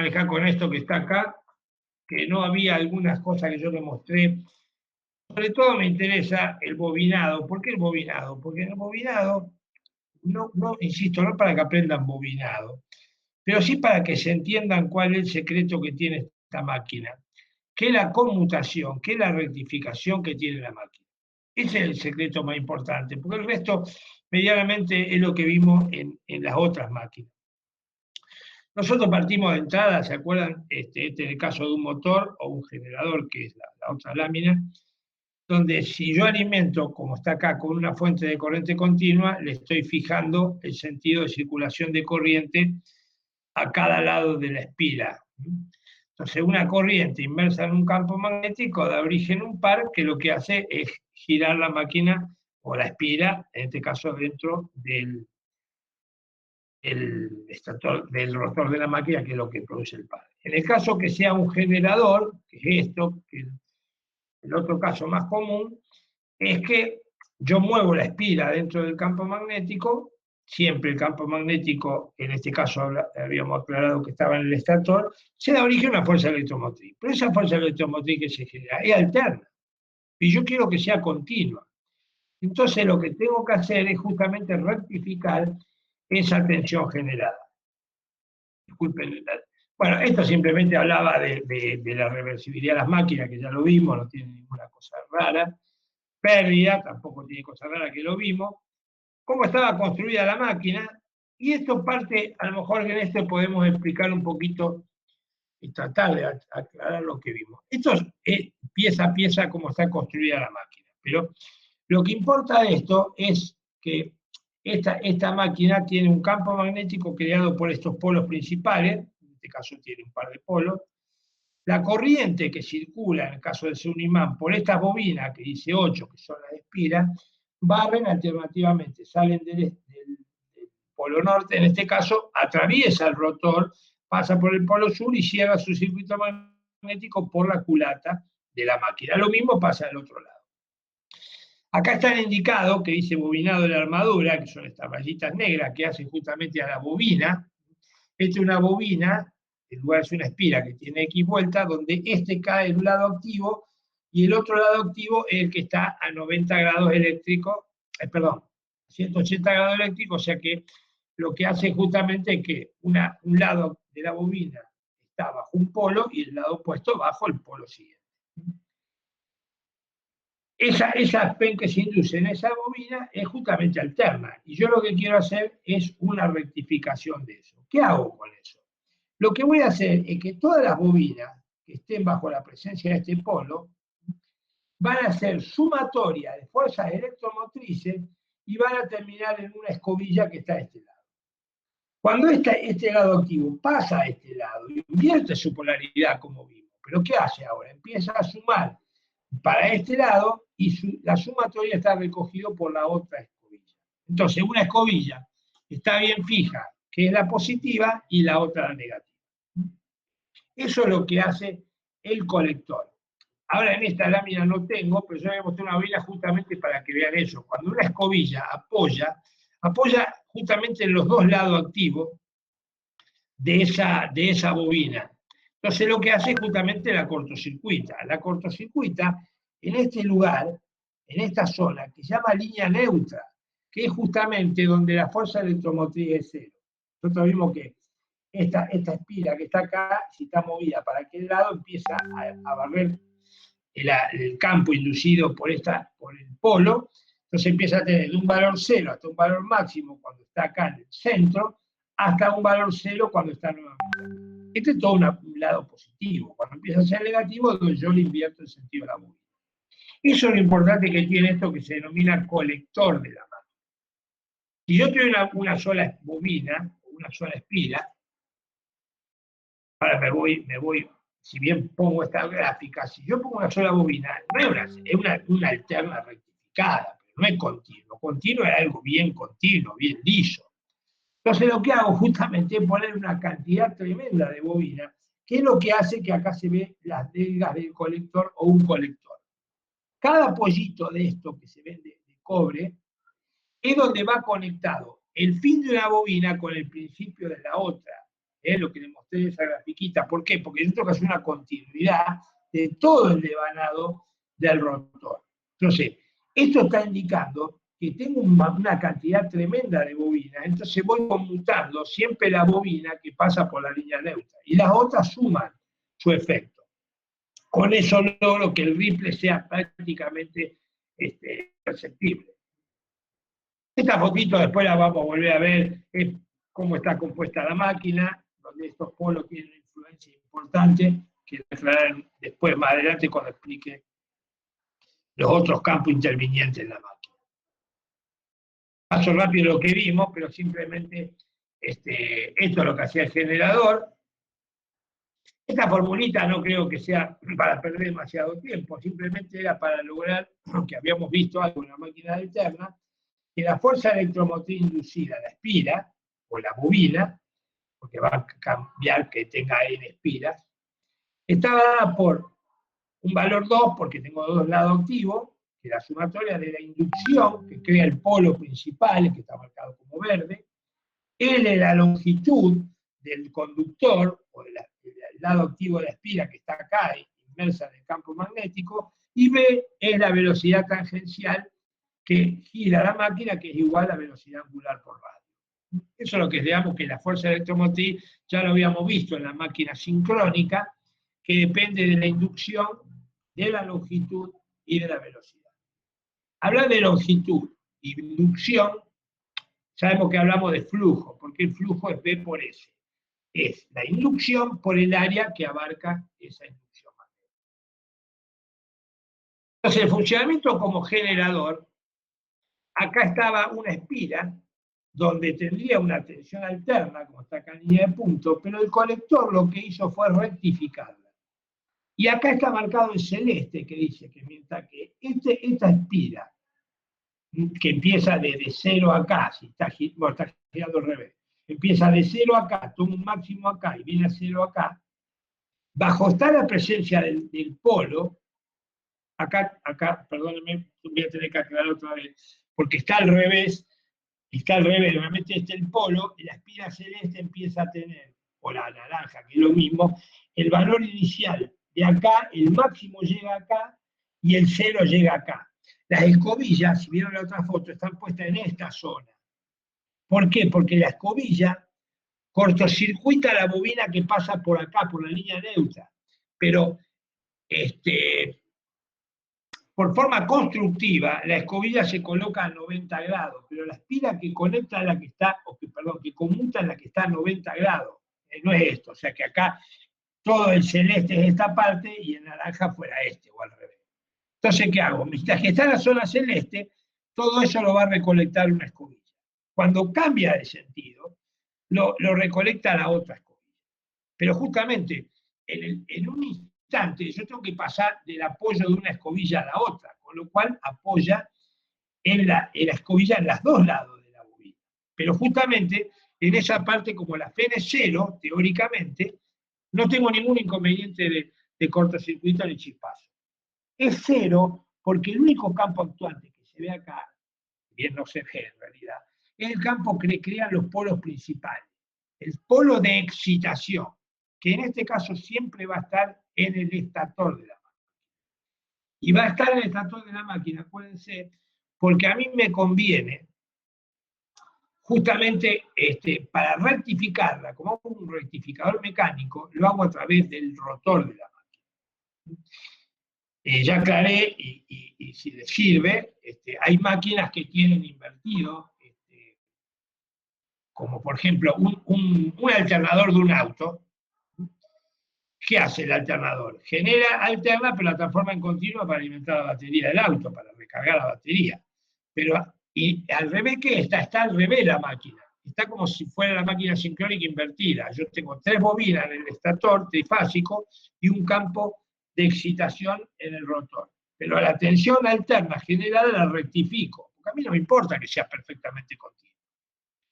dejar con esto que está acá, que no había algunas cosas que yo le mostré. Sobre todo me interesa el bobinado. ¿Por qué el bobinado? Porque en el bobinado, insisto, no para que aprendan bobinado, pero sí para que se entiendan cuál es el secreto que tiene esta máquina, que es la conmutación, que es la rectificación que tiene la máquina. Ese es el secreto más importante, porque el resto medianamente es lo que vimos en las otras máquinas. Nosotros partimos de entrada, ¿se acuerdan? Este es el caso de un motor o un generador, que es la otra lámina, donde si yo alimento, como está acá, con una fuente de corriente continua, le estoy fijando el sentido de circulación de corriente a cada lado de la espira. Entonces, una corriente inmersa en un campo magnético da origen a un par que lo que hace es girar la máquina o la espira, en este caso dentro del del rotor de la máquina, que es lo que produce el par. En el caso que sea un generador, que es esto, que es el otro caso más común, es que yo muevo la espira dentro del campo magnético, siempre el campo magnético, en este caso habíamos aclarado que estaba en el estator, se da origen a una fuerza electromotriz. Pero esa fuerza electromotriz que se genera es alterna, y yo quiero que sea continua. Entonces lo que tengo que hacer es justamente rectificar esa tensión generada. Disculpen. Bueno, esto simplemente hablaba de la reversibilidad de las máquinas, que ya lo vimos, no tiene ninguna cosa rara. Pérdida, tampoco tiene cosa rara, que lo vimos. Cómo estaba construida la máquina, y esto parte, a lo mejor en esto podemos explicar un poquito y tratar de aclarar lo que vimos. Esto es pieza a pieza cómo está construida la máquina, pero lo que importa de esto es que esta máquina tiene un campo magnético creado por estos polos principales, en este caso tiene un par de polos. La corriente que circula, en el caso de ser un imán, por estas bobinas, que dice 8, que son las espiras, barren alternativamente, salen del polo norte, en este caso, atraviesa el rotor, pasa por el polo sur y cierra su circuito magnético por la culata de la máquina. Lo mismo pasa del otro lado. Acá está el indicado que dice bobinado de la armadura, que son estas rayitas negras que hacen justamente a la bobina. Esta es una bobina, en lugar es una espira que tiene X vueltas, donde este cae en un lado activo y el otro lado activo es el que está a 90 grados eléctricos, perdón, 180 grados eléctricos, o sea que lo que hace justamente es que un lado de la bobina está bajo un polo y el lado opuesto bajo el polo siguiente. Esa PEN que se induce en esa bobina es justamente alterna, y yo lo que quiero hacer es una rectificación de eso. ¿Qué hago con eso? Lo que voy a hacer es que todas las bobinas que estén bajo la presencia de este polo van a ser sumatoria de fuerzas electromotrices y van a terminar en una escobilla que está a este lado. Cuando este lado activo pasa a este lado, invierte su polaridad como vimos, pero ¿qué hace ahora? Empieza a sumar para este lado y la sumatoria está recogido por la otra escobilla. Entonces, una escobilla está bien fija, que es la positiva, y la otra la negativa. Eso es lo que hace el colector. Ahora en esta lámina no tengo, pero yo voy a mostrar una bobina justamente para que vean eso. Cuando una escobilla apoya justamente en los dos lados activos de esa bobina. Entonces lo que hace es justamente la cortocircuita. La cortocircuita en este lugar, en esta zona, que se llama línea neutra, que es justamente donde la fuerza electromotriz es cero. Nosotros vimos que esta espira que está acá, si está movida para aquel lado, empieza a barrer el campo inducido por el polo, entonces empieza a tener de un valor cero hasta un valor máximo cuando está acá en el centro, hasta un valor cero cuando está nuevamente. Este es todo un lado positivo. Cuando empieza a ser negativo, yo le invierto el sentido de la bobina. Eso es lo importante que tiene esto que se denomina colector de la máquina. Si yo tengo una sola bobina, una sola espira, ahora me voy, si bien pongo esta gráfica, si yo pongo una sola bobina, no es una alterna rectificada, pero no es continuo. Continuo es algo bien continuo, bien liso. Entonces lo que hago justamente es poner una cantidad tremenda de bobinas, que es lo que hace que acá se ve las delgas del colector o un colector. Cada pollito de esto que se vende de cobre es donde va conectado el fin de una bobina con el principio de la otra. lo que le mostré de esa grafiquita. ¿Por qué? Porque yo tengo que hacer una continuidad de todo el devanado del rotor. Entonces, esto está indicando que tengo una cantidad tremenda de bobinas, entonces voy conmutando siempre la bobina que pasa por la línea neutra, y las otras suman su efecto. Con eso logro que el ripple sea prácticamente perceptible. Esta fotito después la vamos a volver a ver, es cómo está compuesta la máquina, donde estos polos tienen una influencia importante, que lo aclararé después, más adelante, cuando explique los otros campos intervinientes en la máquina. Paso rápido lo que vimos, pero simplemente esto es lo que hacía el generador. Esta formulita no creo que sea para perder demasiado tiempo, simplemente era para lograr, que habíamos visto algo en la máquina alterna, que la fuerza electromotriz inducida, la espira, o la bobina, porque va a cambiar que tenga N espiras, estaba dada por un valor 2, porque tengo dos lados activos, que es la sumatoria de la inducción, que crea el polo principal, que está marcado como verde, L la longitud del conductor, o del lado activo de la espira que está acá, inmersa en el campo magnético, y B es la velocidad tangencial que gira la máquina, que es igual a la velocidad angular por radio. Eso es lo que digamos que la fuerza electromotriz ya lo habíamos visto en la máquina sincrónica, que depende de la inducción, de la longitud y de la velocidad. Hablar de longitud y inducción, sabemos que hablamos de flujo, porque el flujo es B por S. Es la inducción por el área que abarca esa inducción magnética. Entonces, el funcionamiento como generador, acá estaba una espira donde tendría una tensión alterna, como está acá en línea de punto, pero el colector lo que hizo fue rectificarla. Y acá está marcado en celeste, que dice que mientras que esta espira, que empieza desde 0 acá, si está girando al revés, empieza de 0 acá, toma un máximo acá y viene a 0 acá, bajo está la presencia del polo, acá, perdónenme, voy a tener que aclarar otra vez, porque está al revés, realmente está el polo, y la espira celeste empieza a tener, o la naranja, que es lo mismo, el valor inicial de acá, el máximo llega acá, y el 0 llega acá. Las escobillas, si vieron la otra foto, están puestas en esta zona. ¿Por qué? Porque la escobilla cortocircuita la bobina que pasa por acá, por la línea neutra. Pero por forma constructiva, la escobilla se coloca a 90 grados, pero la espira que conecta a la que está, que conmuta en la que está a 90 grados. No es esto, o sea que acá todo el celeste es esta parte y el naranja fuera este, o al revés. Entonces, ¿qué hago? Mientras que está en la zona celeste, todo eso lo va a recolectar una escobilla. Cuando cambia de sentido, lo recolecta la otra escobilla. Pero justamente en un instante yo tengo que pasar del apoyo de una escobilla a la otra, con lo cual apoya en la escobilla en los dos lados de la bobina. Pero justamente en esa parte, como la FEN es cero, teóricamente, no tengo ningún inconveniente de cortocircuito ni chispazo. Es cero porque el único campo actuante que se ve acá, bien no se ve en realidad, es el campo que crean los polos principales. El polo de excitación, que en este caso siempre va a estar en el estator de la máquina. Y va a estar en el estator de la máquina, acuérdense, porque a mí me conviene, justamente para rectificarla, como un rectificador mecánico, lo hago a través del rotor de la máquina. Ya aclaré, y si les sirve, hay máquinas que tienen invertido, como por ejemplo un alternador de un auto. ¿Qué hace el alternador? Alterna, pero la transforma en continua para alimentar la batería del auto, para recargar la batería. Pero, y al revés, ¿qué está? Está al revés la máquina. Está como si fuera la máquina sincrónica invertida. Yo tengo 3 bobinas en el estator trifásico y un campo de excitación en el rotor. Pero la tensión alterna generada la rectifico, porque a mí no me importa que sea perfectamente continua.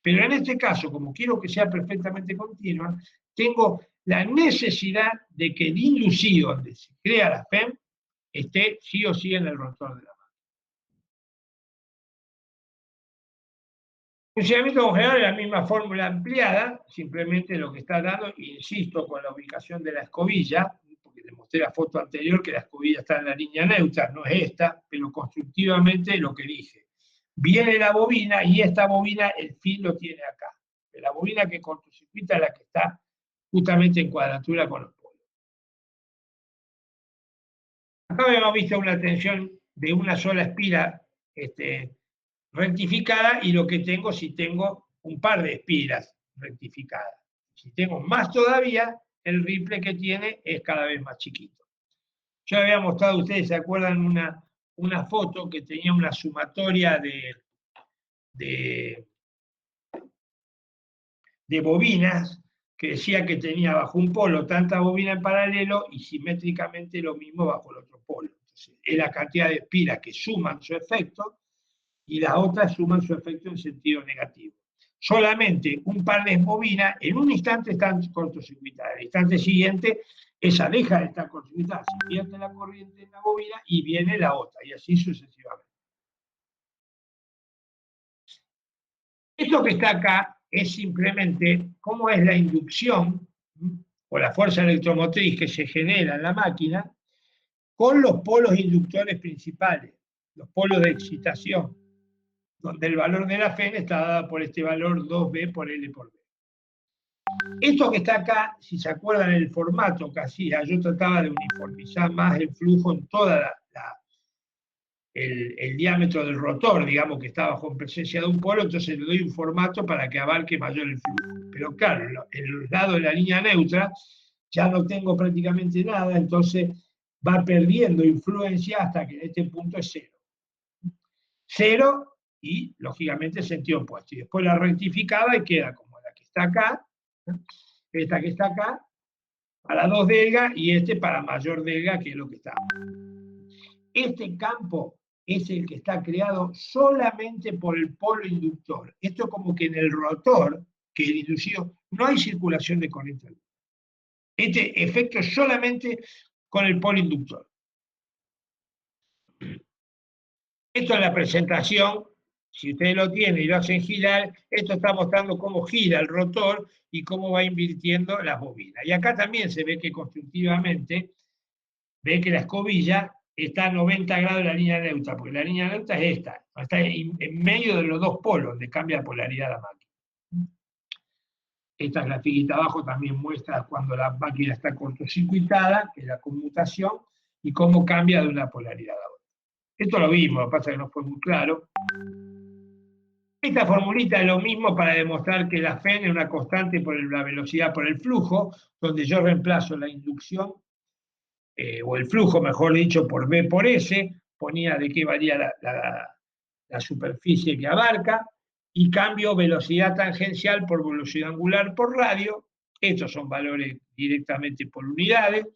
Pero en este caso, como quiero que sea perfectamente continua, tengo la necesidad de que el inducido donde se crea la FEM esté sí o sí en el rotor de la máquina. Funcionamiento congelador es la misma fórmula ampliada, simplemente lo que está dando, insisto, con la ubicación de la escobilla, porque les mostré la foto anterior que la escobilla está en la línea neutra, no es esta, pero constructivamente lo que dije. Viene la bobina y esta bobina el fin lo tiene acá. La bobina que cortocircuita es la que está justamente en cuadratura con los polos. Acá habíamos visto una tensión de una sola espira rectificada y lo que tengo si tengo un par de espiras rectificadas. Si tengo más todavía, el ripple que tiene es cada vez más chiquito. Yo había mostrado, ustedes se acuerdan, una foto que tenía una sumatoria de bobinas que decía que tenía bajo un polo tanta bobina en paralelo y simétricamente lo mismo bajo el otro polo. Entonces, es la cantidad de espiras que suman su efecto y las otras suman su efecto en sentido negativo. Solamente un par de bobinas en un instante están cortocircuitadas. El instante siguiente, esa deja de estar cortocircuitada, se pierde la corriente en la bobina y viene la otra, y así sucesivamente. Esto que está acá es simplemente cómo es la inducción o la fuerza electromotriz que se genera en la máquina con los polos inductores principales, los polos de excitación, donde el valor de la Fn está dado por este valor 2B por L por B. Esto que está acá, si se acuerdan el formato que hacía, yo trataba de uniformizar más el flujo en toda el diámetro del rotor, digamos que está bajo en presencia de un polo, entonces le doy un formato para que abarque mayor el flujo. Pero claro, en el lado de la línea neutra ya no tengo prácticamente nada, entonces va perdiendo influencia hasta que en este punto es cero. Cero y, lógicamente, sentido opuesto. Y después la rectificaba y queda como la que está acá, esta que está acá, para 2 delga y este para mayor delga, que es lo que está. Este campo es el que está creado solamente por el polo inductor. Esto es como que en el rotor, que el inducido, no hay circulación de corriente. Este efecto es solamente con el polo inductor. Esto es la presentación, si ustedes lo tienen y lo hacen girar, esto está mostrando cómo gira el rotor y cómo va invirtiendo las bobinas. Y acá también se ve que constructivamente, ve que la escobilla está a 90 grados de la línea neutra, porque la línea neutra es esta, está en medio de los dos polos, donde cambia polaridad la máquina. Esta grafiquita abajo también muestra cuando la máquina está cortocircuitada, que es la conmutación, y cómo cambia de una polaridad a otra. Esto lo vimos, lo que pasa es que no fue muy claro. Esta formulita es lo mismo para demostrar que la Fn es una constante por la velocidad por el flujo, donde yo reemplazo la inducción, o el flujo, mejor dicho, por B por S, ponía de qué valía la superficie que abarca, y cambio velocidad tangencial por velocidad angular por radio. Estos son valores directamente por unidades,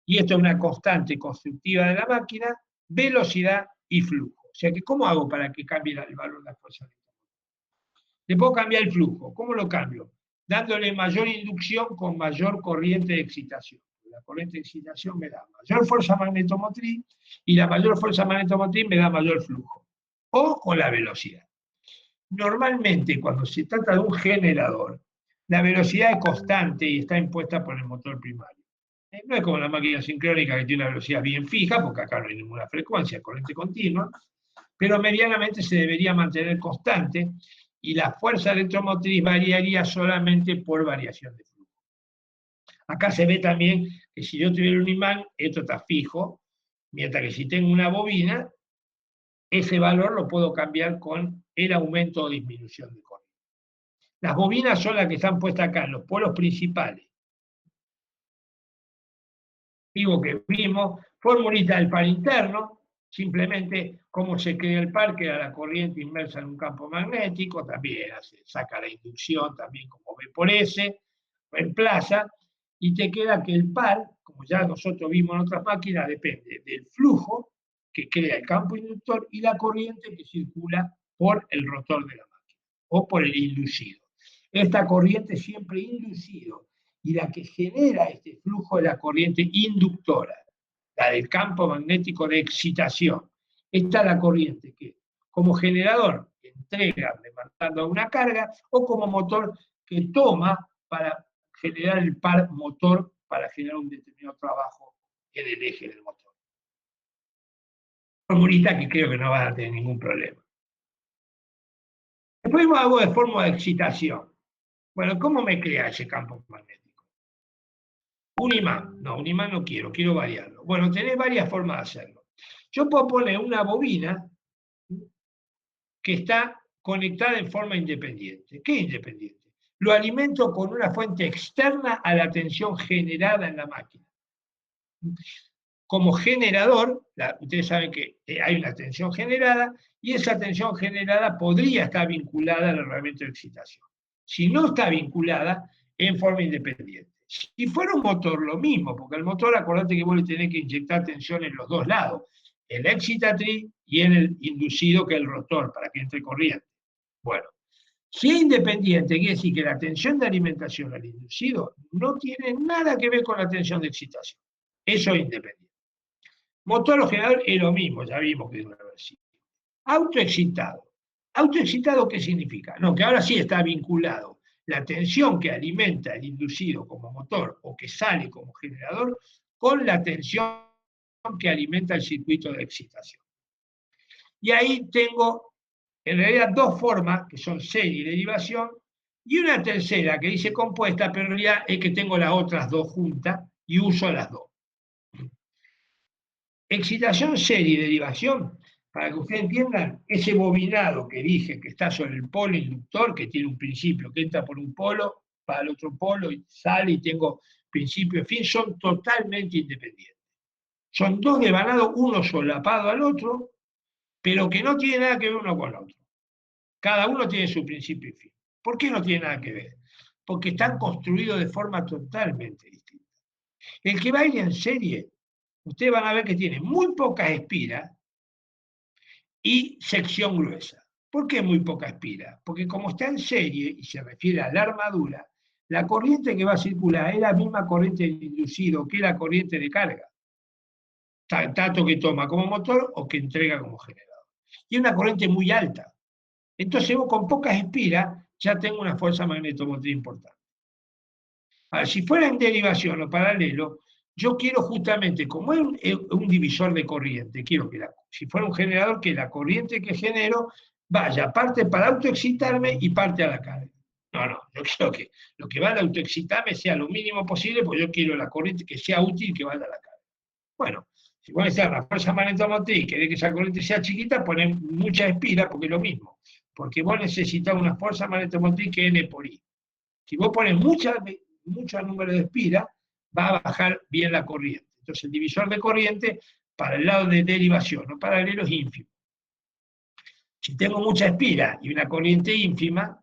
y esto es una constante constructiva de la máquina, velocidad y flujo. O sea que, ¿cómo hago para que cambie el valor de la fuerza? Le puedo cambiar el flujo. ¿Cómo lo cambio? Dándole mayor inducción con mayor corriente de excitación. La corriente de excitación me da mayor fuerza magnetomotriz y la mayor fuerza magnetomotriz me da mayor flujo. O con la velocidad. Normalmente, cuando se trata de un generador, la velocidad es constante y está impuesta por el motor primario. No es como la máquina sincrónica que tiene una velocidad bien fija, porque acá no hay ninguna frecuencia, corriente continua, pero medianamente se debería mantener constante y la fuerza electromotriz variaría solamente por variación de flujo. Acá se ve también que si yo tuviera un imán, esto está fijo, mientras que si tengo una bobina, ese valor lo puedo cambiar con el aumento o disminución de corriente. Las bobinas son las que están puestas acá, en los polos principales. Digo que vimos, formulita del par interno, simplemente cómo se crea el par, que era la corriente inmersa en un campo magnético, también saca la inducción, también como B por S, reemplaza, y te queda que el par, como ya nosotros vimos en otras máquinas, depende del flujo que crea el campo inductor y la corriente que circula por el rotor de la máquina, o por el inducido. Esta corriente siempre inducido, y la que genera este flujo es la corriente inductora, la del campo magnético de excitación. Esta es la corriente que, como generador, en entrega demandando una carga, o como motor que toma para generar el par motor para generar un determinado trabajo en el eje del motor. Formulita que creo que no van a tener ningún problema. Después hago de forma de excitación. Bueno, ¿cómo me crea ese campo magnético? Un imán. No, un imán no quiero variarlo. Bueno, tenés varias formas de hacerlo. Yo puedo poner una bobina que está conectada en forma independiente. ¿Qué independiente? Lo alimento con una fuente externa a la tensión generada en la máquina. Como generador, ustedes saben que hay una tensión generada y esa tensión generada podría estar vinculada al herramienta de excitación. Si no está vinculada, en forma independiente. Si fuera un motor, lo mismo, porque el motor, acordate que vos le tenés que inyectar tensión en los dos lados, en la excitatriz y en el inducido, que es el rotor, para que entre corriente. Bueno, si es independiente, quiere decir que la tensión de alimentación al inducido no tiene nada que ver con la tensión de excitación. Eso es independiente. Motor o generador es lo mismo, ya vimos que es una versión. Autoexcitado. ¿Autoexcitado qué significa? No, que ahora sí está vinculado la tensión que alimenta el inducido como motor o que sale como generador con la tensión que alimenta el circuito de excitación. Y ahí tengo en realidad dos formas, que son serie y derivación, y una tercera que dice compuesta, pero en realidad es que tengo las otras dos juntas y uso las dos. Excitación, serie y derivación, para que ustedes entiendan, ese bobinado que dije que está sobre el polo inductor, que tiene un principio que entra por un polo, para el otro polo y sale y tengo principio y fin, son totalmente independientes. Son dos devanados, uno solapado al otro, pero que no tiene nada que ver uno con el otro. Cada uno tiene su principio y fin. ¿Por qué no tiene nada que ver? Porque están construidos de forma totalmente distinta. El que baila en serie, ustedes van a ver que tiene muy pocas espiras y sección gruesa. ¿Por qué muy poca espira? Porque como está en serie y se refiere a la armadura, la corriente que va a circular es la misma corriente de inducido que la corriente de carga, tanto que toma como motor o que entrega como generador. Y es una corriente muy alta. Entonces vos con pocas espiras ya tengo una fuerza magnetomotriz importante. Ahora, si fuera en derivación o paralelo, yo quiero justamente, como es un divisor de corriente, quiero que si fuera un generador, que la corriente que genero vaya parte para autoexcitarme y parte a la carga. No, yo quiero que lo que va a autoexcitarme sea lo mínimo posible, porque yo quiero la corriente que sea útil y que vaya a la carga. Bueno, si vos necesitas una fuerza magnetomotriz y querés que esa corriente sea chiquita, ponen mucha espira, porque es lo mismo. Porque vos necesitas una fuerza magnetomotriz que N por I. Si vos pones mucho número de espiras, va a bajar bien la corriente. Entonces el divisor de corriente para el lado de derivación o paralelo es ínfimo. Si tengo mucha espira y una corriente ínfima,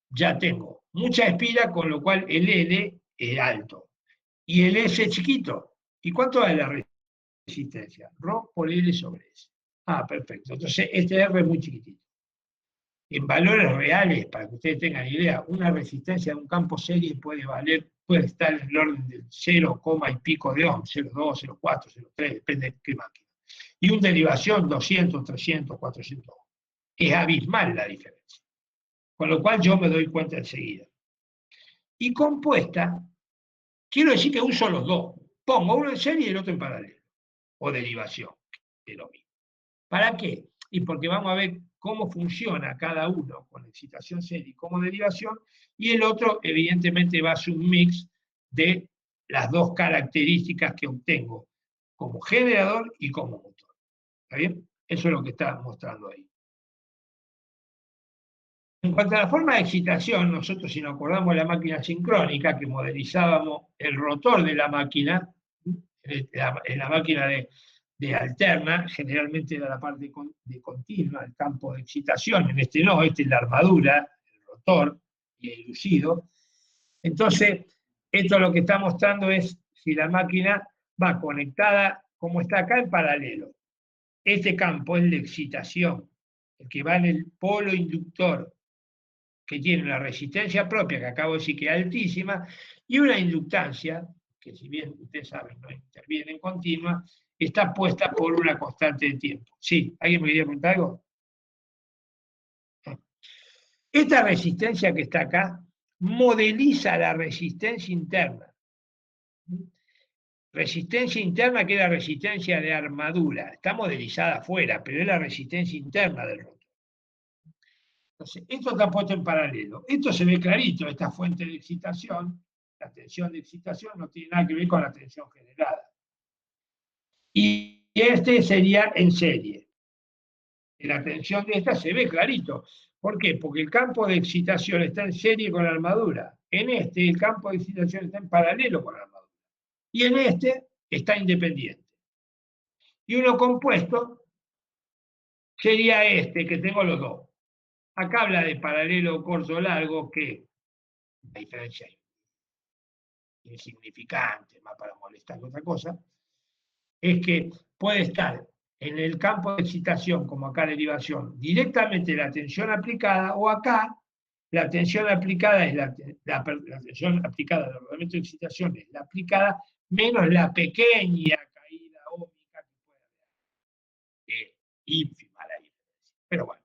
ya tengo mucha espira, con lo cual el L es alto. Y el S es chiquito. ¿Y cuánto es la resistencia? Rho por L sobre S. Ah, perfecto. Entonces este R es muy chiquitito. En valores reales, para que ustedes tengan idea, una resistencia de un campo serie puede estar en el orden del 0, y pico de ohm, 0,2, 0,4, 0,3, depende de qué máquina. Y una derivación 200, 300, 400 ohm. Es abismal la diferencia. Con lo cual yo me doy cuenta enseguida. Y compuesta, quiero decir que uso los dos. Pongo uno en serie y el otro en paralelo. O derivación, que es lo mismo. ¿Para qué? Y porque vamos a ver cómo funciona cada uno con excitación serie y como derivación, y el otro evidentemente va a ser un mix de las dos características que obtengo como generador y como motor. ¿Está bien? Eso es lo que está mostrando ahí. En cuanto a la forma de excitación, nosotros si nos acordamos de la máquina sincrónica, que modelizábamos el rotor de la máquina, en la máquina de alterna, generalmente era la parte de continua, el campo de excitación, en este no, este es la armadura, el rotor y el lucido. Entonces, esto lo que está mostrando es si la máquina va conectada, como está acá, en paralelo. Este campo es de excitación, el que va en el polo inductor, que tiene una resistencia propia, que acabo de decir que es altísima, y una inductancia, que si bien ustedes saben, no interviene en continua, está puesta por una constante de tiempo. Sí, ¿alguien me quería preguntar algo? Esta resistencia que está acá modeliza la resistencia interna. Resistencia interna, que es la resistencia de armadura. Está modelizada afuera, pero es la resistencia interna del rotor. Entonces, esto está puesto en paralelo. Esto se ve clarito, esta fuente de excitación, la tensión de excitación no tiene nada que ver con la tensión generada. Y este sería en serie. La tensión de esta se ve clarito. ¿Por qué? Porque el campo de excitación está en serie con la armadura. En este, el campo de excitación está en paralelo con la armadura. Y en este, está independiente. Y uno compuesto sería este, que tengo los dos. Acá habla de paralelo corto largo, que la diferencia es insignificante, más para molestar que otra cosa, es que puede estar en el campo de excitación, como acá derivación, directamente la tensión aplicada, o acá la tensión aplicada es la tensión aplicada del rodamiento de excitación es la aplicada menos la pequeña caída ómica que puede haber. Ínfima la diferencia. Pero bueno,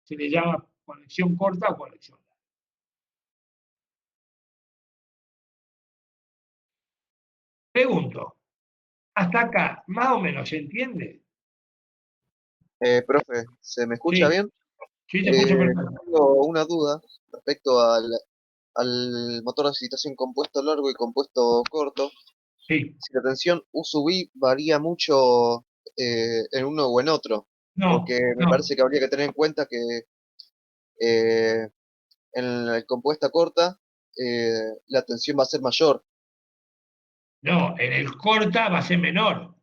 se le llama conexión corta o conexión larga. Pregunto, ¿hasta acá más o menos se entiende? Profe, ¿se me escucha Sí, bien? sí, te escucho perfecto. Tengo una duda respecto al motor de excitación compuesto largo y compuesto corto. Sí, Si la tensión U sub I varía mucho en uno o en otro, no, porque me no, parece que habría que tener en cuenta que eh, en la compuesta corta la tensión va a ser mayor. no, en el corta va a ser menor.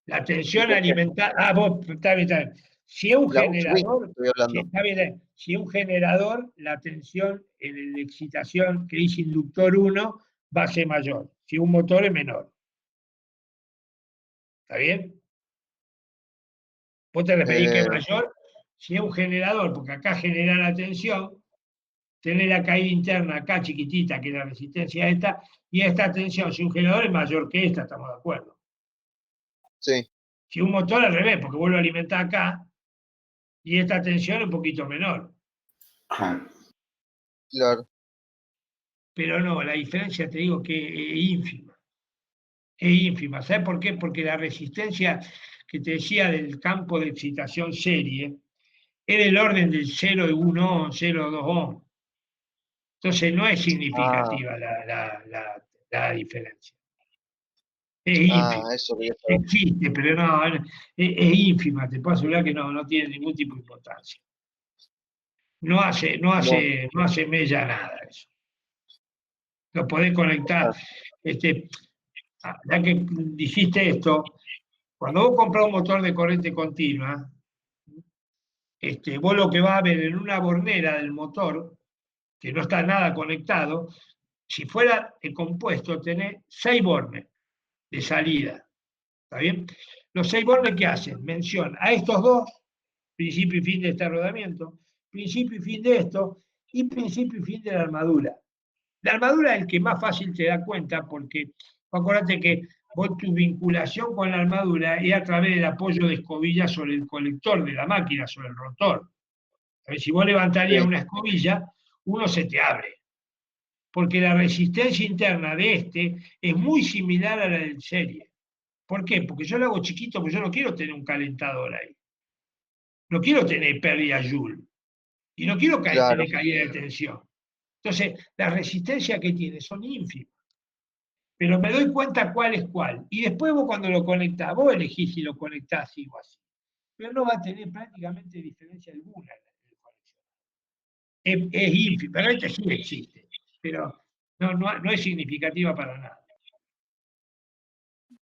La tensión alimentar. Ah, vos, está bien, está bien. Si es un La U sub I generador, estoy si, hablando. está bien, si es un generador, la tensión en la excitación que dice inductor 1 va a ser mayor. Si un motor es menor. ¿Está bien? Vos te referís que es Eh, mayor si es un generador, porque acá genera la tensión, tenés la caída interna acá chiquitita, que es la resistencia esta, y esta tensión, si un generador es mayor que esta, estamos de acuerdo. sí, Si un motor al revés, porque vos lo alimentás acá, y esta tensión es un poquito menor. claro. Pero no, la diferencia te digo que es ínfima. Es ínfima. ¿Sabes por qué? Porque la resistencia que te decía del campo de excitación serie es del orden del 0,1 ohm, 0,2 ohm. Entonces no es Ah, significativa la diferencia. Es ínfima. eso quería saber. Existe, pero no, es ínfima. Te puedo asegurar que no tiene ningún tipo de importancia. No hace, no Bueno, hace, no hace mella nada eso. Lo podés conectar. Este, ya que dijiste esto, cuando vos comprás un motor de corriente continua, vos lo que vas a ver en una bornera del motor, que no está nada conectado, si fuera el compuesto, tenés 6 bornes de salida. ¿Está bien? Los 6 bornes que hacen mención a estos dos, principio y fin de este rodamiento, principio y fin de esto, y principio y fin de la armadura. La armadura es el que más fácil te da cuenta porque acuérdate que vos tu vinculación con la armadura es a través del apoyo de escobilla sobre el colector de la máquina, sobre el rotor. A ver, si vos levantarías sí, una escobilla, uno se te abre, porque la resistencia interna de este es muy similar a la del serie. ¿Por qué? Porque yo lo hago chiquito, porque yo no quiero tener un calentador ahí. No quiero tener pérdida Joule. Y no quiero claro. tener caída de tensión. Entonces, las resistencias que tiene son ínfimas. Pero me doy cuenta cuál es cuál. Y después vos cuando lo conectás, vos elegís si lo conectás así o así. Pero no va a tener prácticamente diferencia alguna en la conexión. Es ínfima, pero este sí existe, pero no es significativa para nada.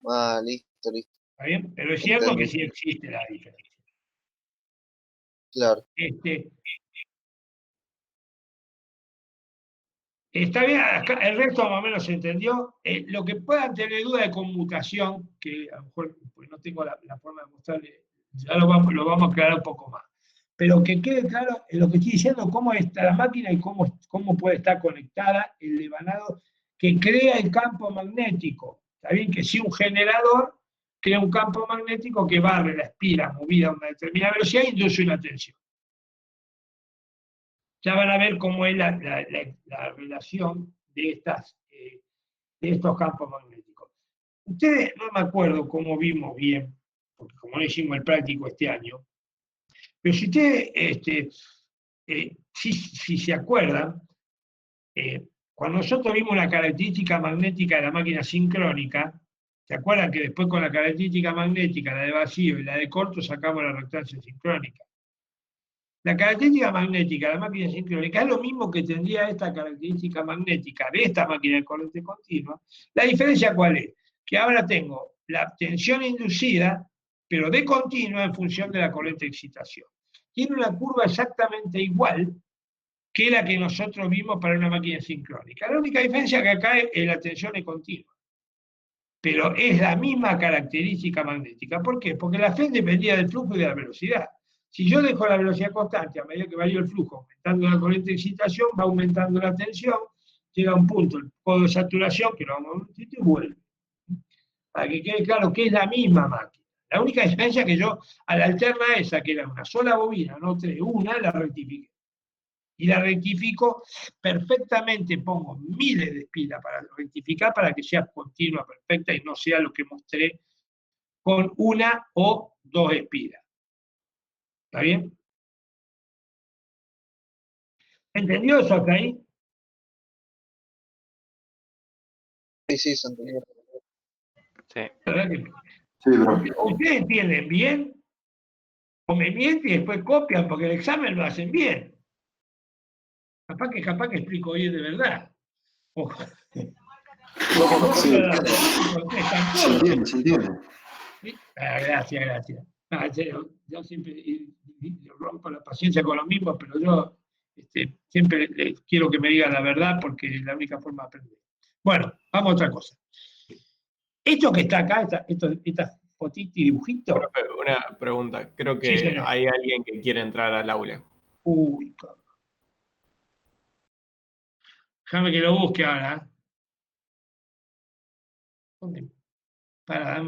Ah, listo, listo. ¿Está bien? Pero es cierto que Entendí, sí existe la diferencia. claro. Este, Está bien, acá el resto más o menos se entendió. Lo que puedan tener duda de conmutación, que a lo mejor pues no tengo la forma de mostrarle, ya lo vamos a aclarar un poco más. Pero que quede claro en lo que estoy diciendo, cómo está la máquina y cómo puede estar conectada el devanado que crea el campo magnético. Está bien que si un generador crea un campo magnético que barre la espira movida a una determinada velocidad e induce una tensión. ya van a ver cómo es la relación de estos campos magnéticos. Ustedes, no me acuerdo cómo vimos bien, porque como no hicimos el práctico este año, pero si ustedes, si se acuerdan, cuando nosotros vimos la característica magnética de la máquina sincrónica, ¿se acuerdan que después con la característica magnética, la de vacío y la de corto, sacamos la reactancia sincrónica? La característica magnética de la máquina sincrónica es lo mismo que tendría esta característica magnética de esta máquina de corriente continua. La diferencia, ¿cuál es? Que ahora tengo la tensión inducida, pero de continua en función de la corriente de excitación. Tiene una curva exactamente igual que la que nosotros vimos para una máquina sincrónica. La única diferencia que acá es la tensión es continua. Pero es la misma característica magnética. ¿Por qué? Porque la fe dependía del flujo y de la velocidad. Si yo dejo la velocidad constante, a medida que varía el flujo, aumentando la corriente de excitación, va aumentando la tensión, llega a un punto, el podo de saturación, que lo vamos a ver y vuelve. Para que quede claro que es la misma máquina. La única diferencia es que yo, a la alterna esa, que era una sola bobina, no tres, una, la rectifiqué. Y la rectifico perfectamente, pongo miles de espiras para rectificar para que sea continua, perfecta y no sea lo que mostré con una o dos espiras. ¿Está bien? ¿Entendió eso hasta ahí? Sí, sí, se entendió. Sí. ¿Verdad que Sí, profe. ustedes entienden bien o me mienten y después copian porque el examen lo hacen bien? Capaz que explico bien de verdad. O, Sí. contestan Se todo. entiende, se entiende. ¿Sí? Gracias, gracias. Yo siempre rompo la paciencia con lo mismo, pero yo siempre quiero que me digan la verdad porque es la única forma de aprender. Bueno, vamos a otra cosa. Esto que está acá, esta fotito y dibujito. Profe, una pregunta. Creo Sí, que señor. hay alguien que quiere entrar al aula. Uy, cabrón. Déjame que lo busque ahora. ¿Dónde? Para, ¿a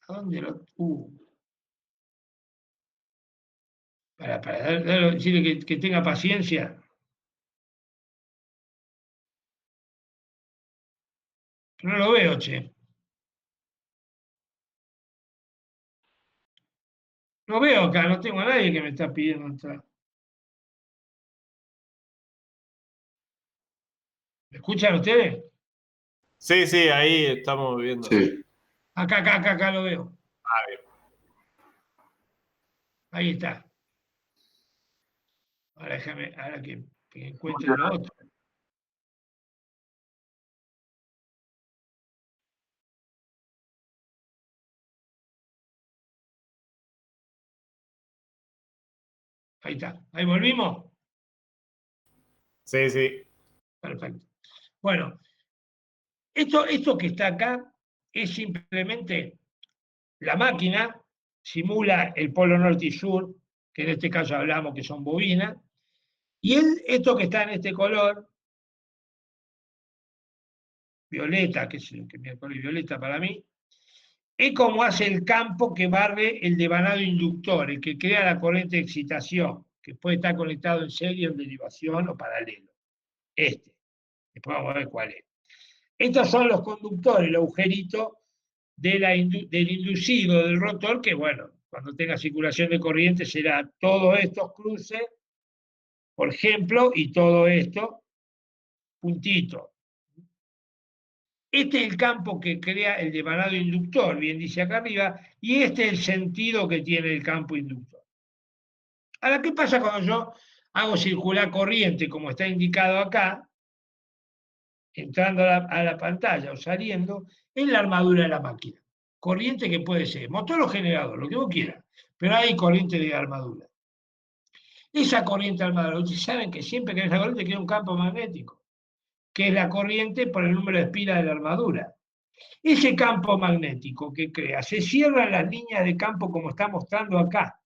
dónde lo? Para decirle que tenga paciencia. No lo veo, che. No veo acá, no tengo a nadie que me está pidiendo entrar. ¿Me escuchan ustedes? Sí, sí, ahí estamos viendo. Sí. Acá lo veo. Ah, bien. Ahí está. Ahora déjame, ahora que encuentre lo otro. Ahí está. Ahí volvimos. Sí, sí. Perfecto. Bueno, esto que está acá es simplemente la máquina, simula el polo norte y sur, que en este caso hablamos que son bobinas, y esto que está en este color, violeta, que es el que me color violeta para mí, es como hace el campo que barre el devanado inductor, el que crea la corriente de excitación, que puede estar conectado en serie, en derivación o paralelo. Después vamos a ver cuál es. Estos son los conductores, el agujerito del inducido del rotor, que bueno, cuando tenga circulación de corriente será todos estos cruces, por ejemplo, y todo esto, puntito. Este es el campo que crea el devanado inductor, bien dice acá arriba, y este es el sentido que tiene el campo inductor. Ahora, ¿qué pasa cuando yo hago circular corriente, como está indicado acá, entrando a la pantalla o saliendo, en la armadura de la máquina? Corriente que puede ser motor o generador, lo que vos quieras, pero hay corriente de armadura. Esa corriente de armadura, ustedes saben que siempre que esa corriente crea un campo magnético, que es la corriente por el número de espiras de la armadura. Ese campo magnético que crea, se cierran las líneas de campo como está mostrando acá.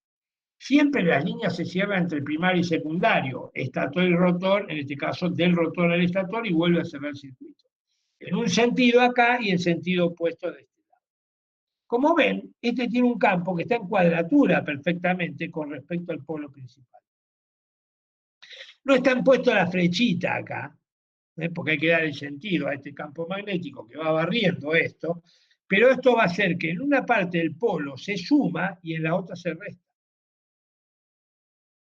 Siempre las líneas se cierran entre primario y secundario, estator y rotor, en este caso del rotor al estator, y vuelve a cerrar el circuito. En un sentido acá y en sentido opuesto de este lado. Como ven, este tiene un campo que está en cuadratura perfectamente con respecto al polo principal. No están puestos la flechita acá, porque hay que dar el sentido a este campo magnético que va barriendo esto, pero esto va a hacer que en una parte del polo se suma y en la otra se resta.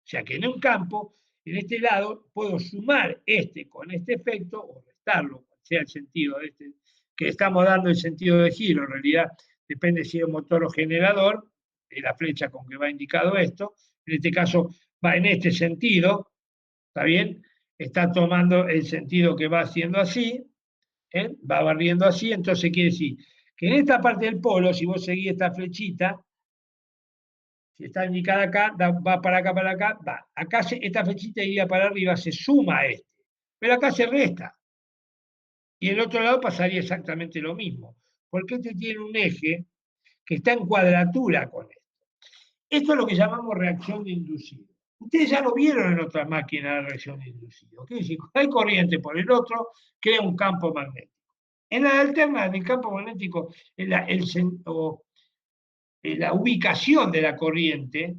O sea que en un campo, en este lado, puedo sumar este con este efecto o restarlo, cual sea el sentido de este, que estamos dando el sentido de giro, en realidad depende si es motor o generador, de la flecha con que va indicado esto, en este caso va en este sentido, ¿está bien? Está tomando el sentido que va haciendo así, va barriendo así, entonces quiere decir que en esta parte del polo, si vos seguís esta flechita, si está indicada acá, va para acá, va. Acá esta flechita iría para arriba, se suma a este, pero acá se resta. Y el otro lado pasaría exactamente lo mismo, porque este tiene un eje que está en cuadratura con esto. Esto es lo que llamamos reacción de inducido. Ustedes ya lo vieron en otras máquinas de reacción de inducido. Quiere decir, hay corriente por el otro, crea un campo magnético. En la alterna del campo magnético, la ubicación de la corriente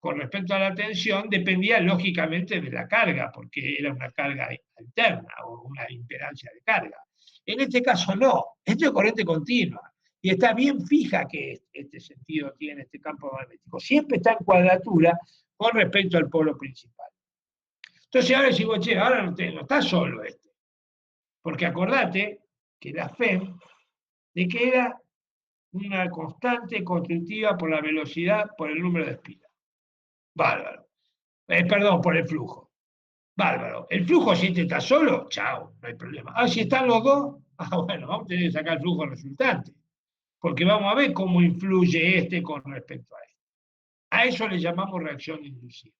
con respecto a la tensión dependía lógicamente de la carga, porque era una carga alterna o una impedancia de carga. En este caso no, esto es corriente continua y está bien fija que este sentido tiene este campo magnético. Siempre está en cuadratura con respecto al polo principal. Entonces ahora decimos, che, ahora no está solo este, porque acordate que la FEM de que era una constante constructiva por la velocidad, por el número de espiras. Bárbaro. Perdón, por el flujo. Bárbaro. El flujo, si este está solo, chao, no hay problema. Ah, si están los dos, bueno, vamos a tener que sacar el flujo resultante. Porque vamos a ver cómo influye este con respecto a este. A eso le llamamos reacción inducida.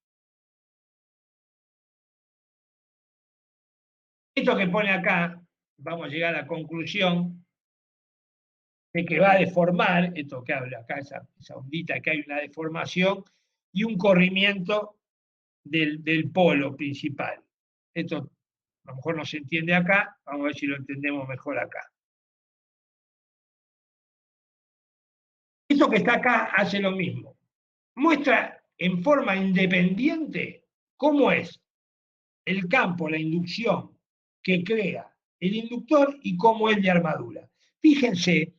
Esto que pone acá, vamos a llegar a la conclusión de que va a deformar, esto que habla acá, esa ondita, que hay una deformación y un corrimiento del polo principal. Esto a lo mejor no se entiende acá, vamos a ver si lo entendemos mejor acá. Esto que está acá hace lo mismo. Muestra en forma independiente cómo es el campo, la inducción que crea el inductor y cómo es de armadura. Fíjense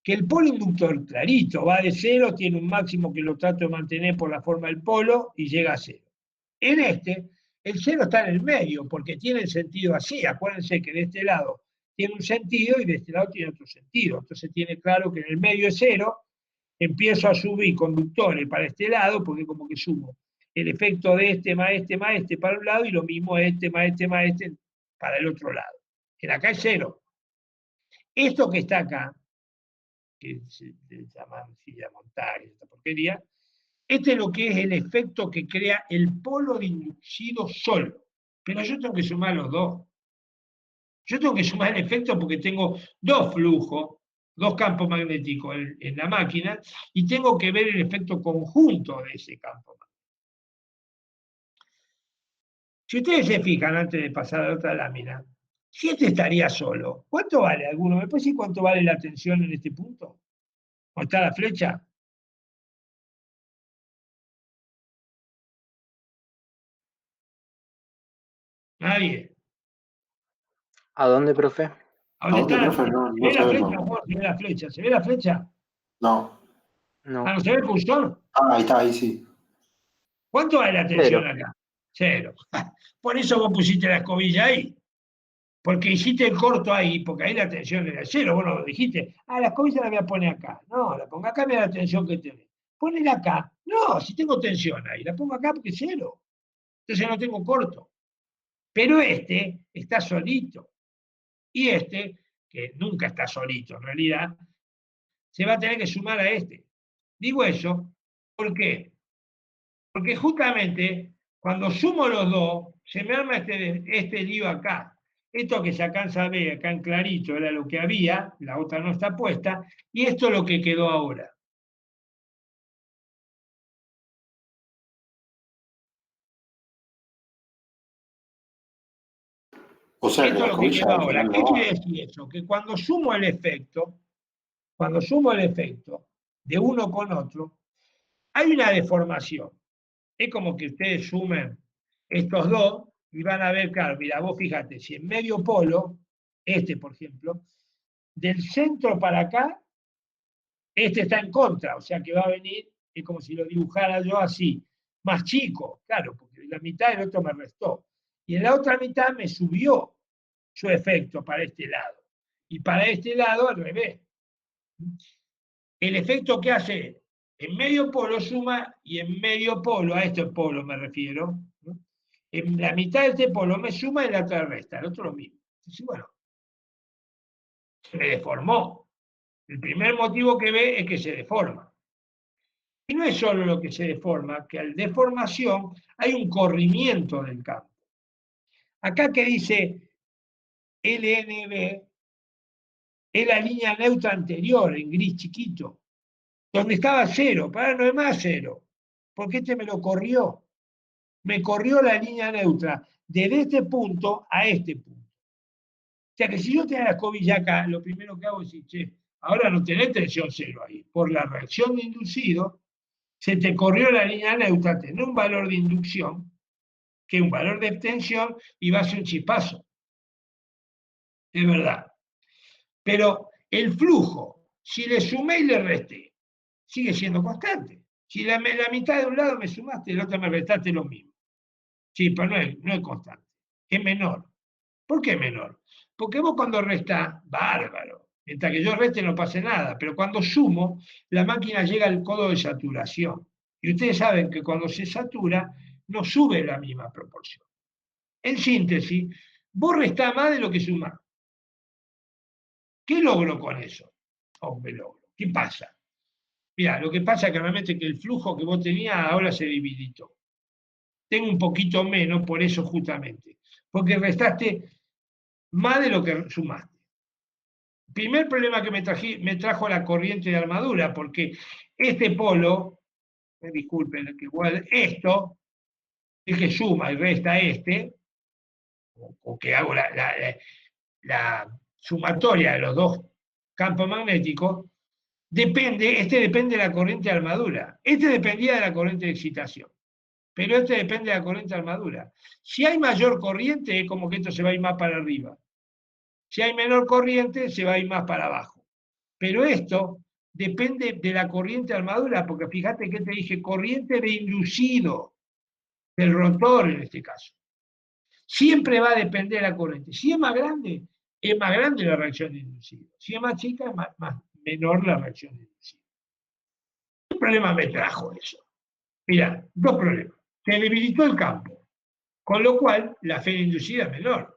que el polo inductor clarito va de cero, tiene un máximo que lo trato de mantener por la forma del polo y llega a cero. En este, el cero está en el medio, porque tiene el sentido así. Acuérdense que de este lado tiene un sentido y de este lado tiene otro sentido. Entonces tiene claro que en el medio es cero, empiezo a subir conductores para este lado, porque como que sumo el efecto de este más este más este para un lado y lo mismo este más este más este para el otro lado. En acá es cero. Esto que está acá, que se llama silla montaña, esta porquería, este es lo que es el efecto que crea el polo de inducido solo. Pero yo tengo que sumar los dos. Yo tengo que sumar el efecto porque tengo dos flujos, dos campos magnéticos en la máquina, y tengo que ver el efecto conjunto de ese campo magnético. Si ustedes se fijan, antes de pasar a la otra lámina, si este estaría solo, ¿cuánto vale alguno? ¿Me puede decir cuánto vale la tensión en este punto? ¿O está la flecha? Nadie. ¿A dónde, profe? ¿A dónde está la profe? flecha? No, ¿Se no ve la flecha? sabemos. Amor? ¿Se ve la flecha? ¿Se ve la flecha? No. No. ¿No se ve el cursor? Ah, ahí está, ahí sí. ¿Cuánto vale la tensión Cero. acá? Cero. Por eso vos pusiste la escobilla ahí. Porque hiciste el corto ahí, porque ahí la tensión era cero. Vos no dijiste, la escobilla la voy a poner acá. No, la pongo acá, mira la tensión que tiene. Ponela acá. No, si tengo tensión ahí, la pongo acá porque es cero. Entonces no tengo corto. Pero este está solito. Y este, que nunca está solito en realidad, se va a tener que sumar a este. Digo eso, ¿por qué? Porque justamente cuando sumo los dos, se me arma este lío acá. Esto que se alcanza a ver acá en clarito era lo que había, la otra no está puesta, y esto es lo que quedó ahora. O sea, que Esto la es lo que escobilla quedó al ahora. final ¿Qué no va. quiere decir eso? Que cuando sumo el efecto de uno con otro, hay una deformación. Es como que ustedes sumen estos dos y van a ver, claro, mira, vos fíjate, si en medio polo, por ejemplo, del centro para acá, está en contra, o sea que va a venir, es como si lo dibujara yo así, más chico, claro, porque la mitad del otro me restó. Y en la otra mitad me subió su efecto para este lado. Y para este lado al revés. El efecto que hace en medio polo suma y en medio polo, a este polo me refiero, ¿no? En la mitad de este polo me suma y la otra resta, el otro lo mismo. Entonces, bueno, se me deformó. El primer motivo que ve es que se deforma. Y no es solo lo que se deforma, que al deformación hay un corrimiento del campo. Acá que dice LNB es la línea neutra anterior, en gris chiquito, donde estaba cero, pero ahora no es más cero, porque me lo corrió. Me corrió la línea neutra desde este punto a este punto. O sea que si yo tengo la escobilla acá, lo primero que hago es decir, che, ahora no tenés tensión cero ahí. Por la reacción de inducido, se te corrió la línea neutra, tenés un valor de inducción, que es un valor de tensión, y va a ser un chispazo. Es verdad. Pero el flujo, si le sumé y le resté, sigue siendo constante. Si la mitad de un lado me sumaste, el otro me restaste, lo mismo. Sí, pero no es constante, es menor. ¿Por qué menor? Porque vos cuando restás, bárbaro. Mientras que yo reste no pase nada, pero cuando sumo, la máquina llega al codo de saturación. Y ustedes saben que cuando se satura, no sube la misma proporción. En síntesis, vos restás más de lo que sumás. ¿Qué logro con eso? Hombre, logro. ¿Qué pasa? Mira, lo que pasa es que realmente que el flujo que vos tenías ahora se dividitó. Tengo un poquito menos por eso justamente. Porque restaste más de lo que sumaste. Primer problema que me trajo la corriente de armadura, porque este polo, disculpen, que igual esto, es que suma y resta o que hago la sumatoria de los dos campos magnéticos, depende de la corriente de armadura. Este dependía de la corriente de excitación, pero este depende de la corriente de armadura. Si hay mayor corriente, es como que esto se va a ir más para arriba. Si hay menor corriente, se va a ir más para abajo. Pero esto depende de la corriente de armadura, porque fíjate que te dije corriente de inducido, del rotor en este caso. Siempre va a depender de la corriente. Si es más grande la reacción de inducido. Si es más chica, es menor la reacción de inducido. ¿Qué problema me trajo eso? Mirá, dos problemas. Se debilitó el campo, con lo cual la fe inducida es menor,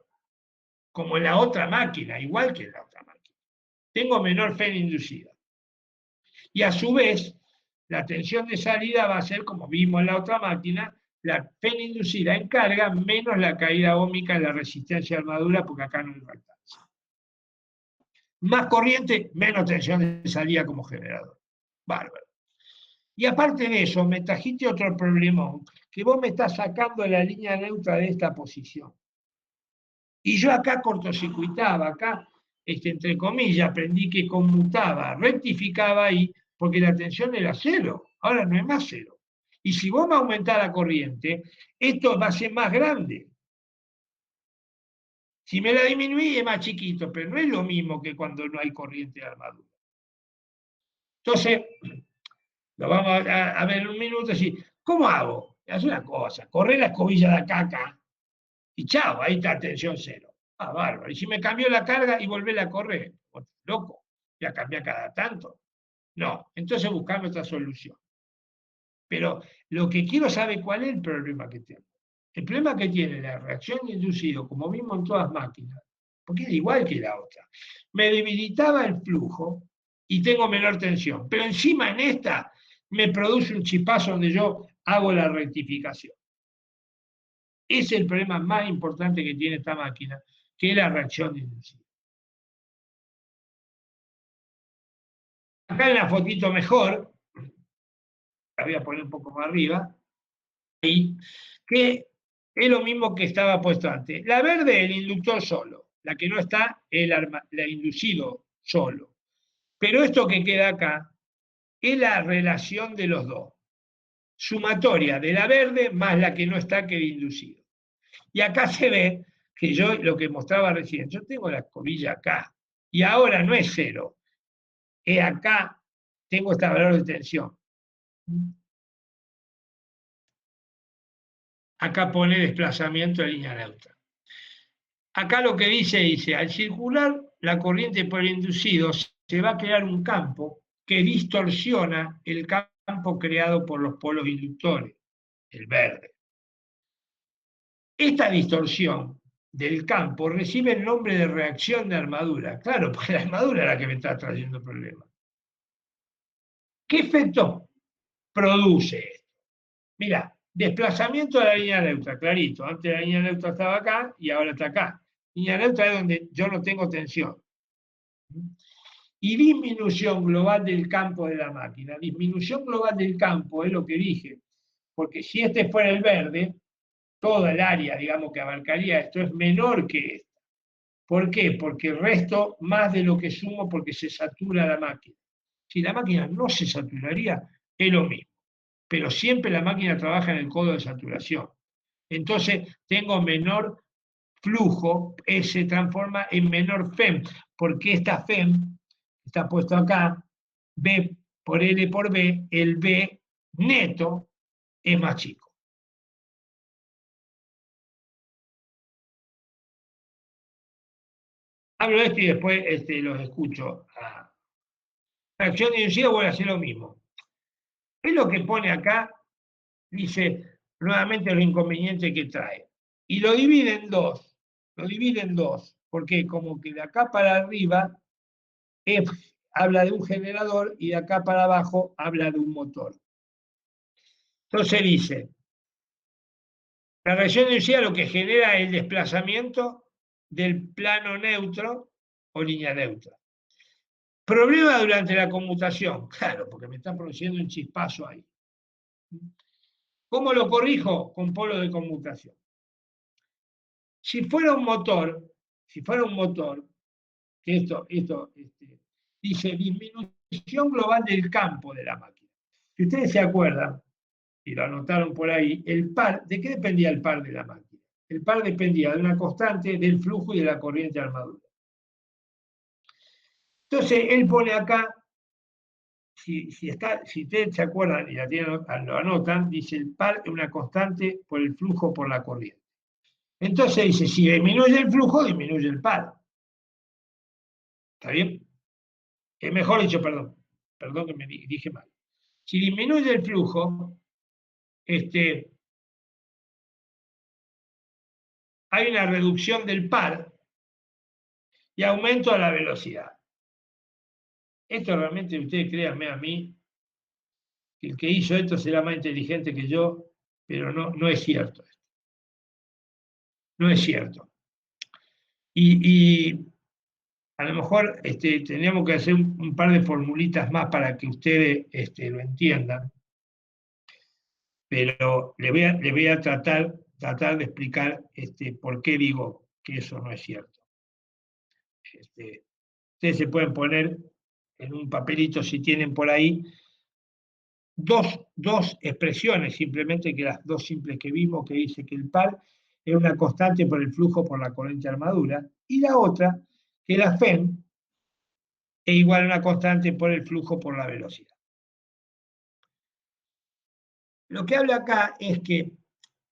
como en la otra máquina, igual que en la otra máquina. Tengo menor fe inducida. Y a su vez, la tensión de salida va a ser, como vimos en la otra máquina, la FEN inducida en carga menos la caída óhmica en la resistencia de armadura, porque acá no hay reactancia. Más corriente, menos tensión de salida como generador. Bárbaro. Y aparte de eso, me trajiste otro problemón, que vos me estás sacando la línea neutra de esta posición. Y yo acá cortocircuitaba, acá, entre comillas, aprendí que conmutaba, rectificaba ahí, porque la tensión era cero, ahora no es más cero. Y si vos me aumentás la corriente, esto va a ser más grande. Si me la disminuí es más chiquito, pero no es lo mismo que cuando no hay corriente de armadura. Entonces, lo vamos a ver en un minuto, así, ¿cómo hago? Haz una cosa, corre la escobilla de acá, y chao, ahí está tensión cero. Ah, bárbaro. Y si me cambió la carga y volvé a correr, loco, voy a cambiar cada tanto. No, entonces buscame otra solución. Pero lo que quiero saber cuál es el problema que tengo. El problema que tiene la reacción de inducido, como mismo en todas máquinas, porque es igual que la otra, me debilitaba el flujo y tengo menor tensión. Pero encima en esta me produce un chispazo donde yo hago la rectificación. Ese es el problema más importante que tiene esta máquina, que es la reacción de inducido. Acá en la fotito mejor, la voy a poner un poco más arriba, ahí, que es lo mismo que estaba puesto antes. La verde es el inductor solo, la que no está es el inducido solo. Pero esto que queda acá es la relación de los dos. Sumatoria de la verde más la que no está, que el inducido. Y acá se ve que yo, lo que mostraba recién, yo tengo la escobilla acá, y ahora no es 0, es acá, tengo este valor de tensión. Acá pone desplazamiento de línea neutra. Acá lo que dice, al circular la corriente por el inducido, se va a crear un campo que distorsiona el campo creado por los polos inductores, el verde. Esta distorsión del campo recibe el nombre de reacción de armadura. Claro, porque la armadura es la que me está trayendo problemas. ¿Qué efecto produce esto? Mira, desplazamiento de la línea neutra, clarito. Antes la línea neutra estaba acá y ahora está acá. Línea neutra es donde yo no tengo tensión. Y disminución global del campo de la máquina. Disminución global del campo es lo que dije, porque si este fuera el verde, toda el área, digamos, que abarcaría esto es menor que esta. ¿Por qué? Porque resto más de lo que sumo porque se satura la máquina. Si la máquina no se saturaría, es lo mismo. Pero siempre la máquina trabaja en el codo de saturación. Entonces tengo menor flujo, se transforma en menor FEM, porque esta FEM está puesto acá, B por L por B, el B neto es más chico. Hablo de esto y después los escucho. Reacción inducida vuelve a hacer lo mismo. Es lo que pone acá, dice nuevamente los inconvenientes que trae. Y lo divide en dos. Lo divide en dos, porque como que de acá para arriba habla de un generador y de acá para abajo habla de un motor. Entonces dice, la reacción inducida lo que genera es el desplazamiento del plano neutro o línea neutra. Problema durante la conmutación, claro, porque me está produciendo un chispazo ahí. ¿Cómo lo corrijo? Con polo de conmutación. Si fuera un motor, que esto dice disminución global del campo de la máquina. Si ustedes se acuerdan, y lo anotaron por ahí, el par, ¿de qué dependía el par de la máquina? El par dependía de una constante, del flujo y de la corriente de armadura. Entonces, él pone acá, si ustedes se acuerdan y lo anotan, dice el par es una constante por el flujo por la corriente. Entonces dice, si disminuye el flujo, disminuye el par. ¿Está bien? Mejor dicho, perdón que me dije mal. Si disminuye el flujo, hay una reducción del par y aumento de la velocidad. Esto realmente, ustedes créanme a mí, que el que hizo esto será más inteligente que yo, pero no es cierto esto. No es cierto. Y a lo mejor tendríamos que hacer un par de formulitas más para que ustedes lo entiendan, pero le voy a tratar de explicar por qué digo que eso no es cierto. Ustedes se pueden poner en un papelito, si tienen por ahí, dos expresiones, simplemente que las dos simples que vimos, que dice que el par es una constante por el flujo por la corriente de armadura, y la otra, que la FEM es igual a una constante por el flujo por la velocidad. Lo que habla acá es que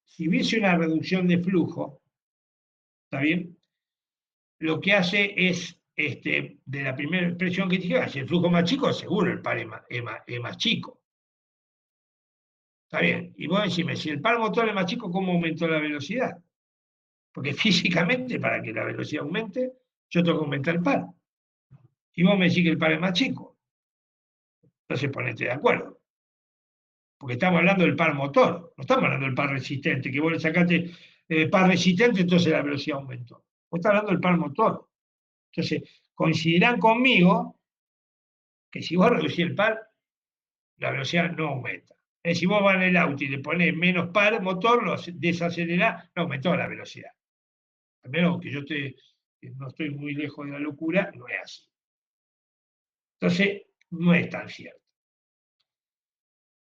si hubiese una reducción de flujo, ¿está bien? Lo que hace es, de la primera expresión que dije, si el flujo es más chico, seguro el par es más chico. Está bien. Y vos decime, si el par motor es más chico, ¿cómo aumentó la velocidad? Porque físicamente, para que la velocidad aumente, yo tengo que aumentar el par. Y vos me decís que el par es más chico. Entonces ponete de acuerdo. Porque estamos hablando del par motor, no estamos hablando del par resistente, que vos le sacaste par resistente, entonces la velocidad aumentó. Vos estás hablando del par motor. Entonces, coincidirán conmigo que si vos reducís el par, la velocidad no aumenta. Si vos vas en el auto y le ponés menos par motor, lo desacelerás, no aumentó la velocidad. A menos que yo no estoy muy lejos de la locura, no es así. Entonces, no es tan cierto.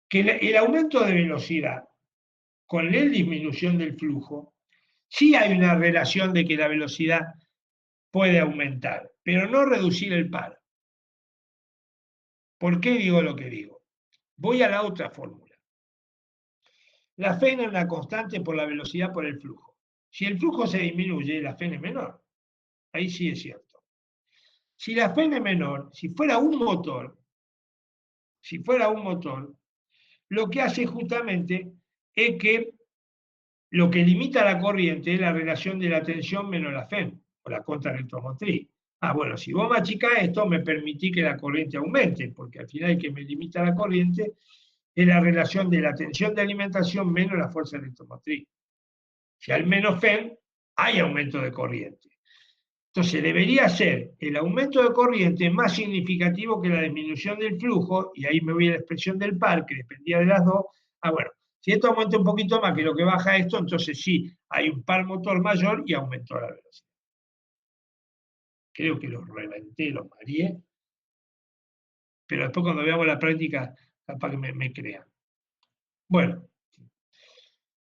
Que el aumento de velocidad con la disminución del flujo Sí hay una relación de que la velocidad puede aumentar, pero no reducir el par. ¿Por qué digo lo que digo? Voy a la otra fórmula. La Fn es una constante por la velocidad por el flujo. Si el flujo se disminuye, la Fn es menor. Ahí sí es cierto. Si la Fn es menor, si fuera un motor, lo que hace justamente es que lo que limita la corriente es la relación de la tensión menos la Fn, o la contra electromotriz. Ah, bueno, si vos machicás esto, me permitís que la corriente aumente, porque al final el que me limita la corriente es la relación de la tensión de alimentación menos la fuerza electromotriz. Si hay menos Fn, hay aumento de corriente. Entonces debería ser el aumento de corriente más significativo que la disminución del flujo, y ahí me voy a la expresión del par, que dependía de las dos. Ah, bueno, si esto aumenta un poquito más que lo que baja esto, entonces sí, hay un par motor mayor y aumentó la velocidad. Creo que los reventé, los mareé, pero después cuando veamos la práctica, capaz que me crean. Bueno,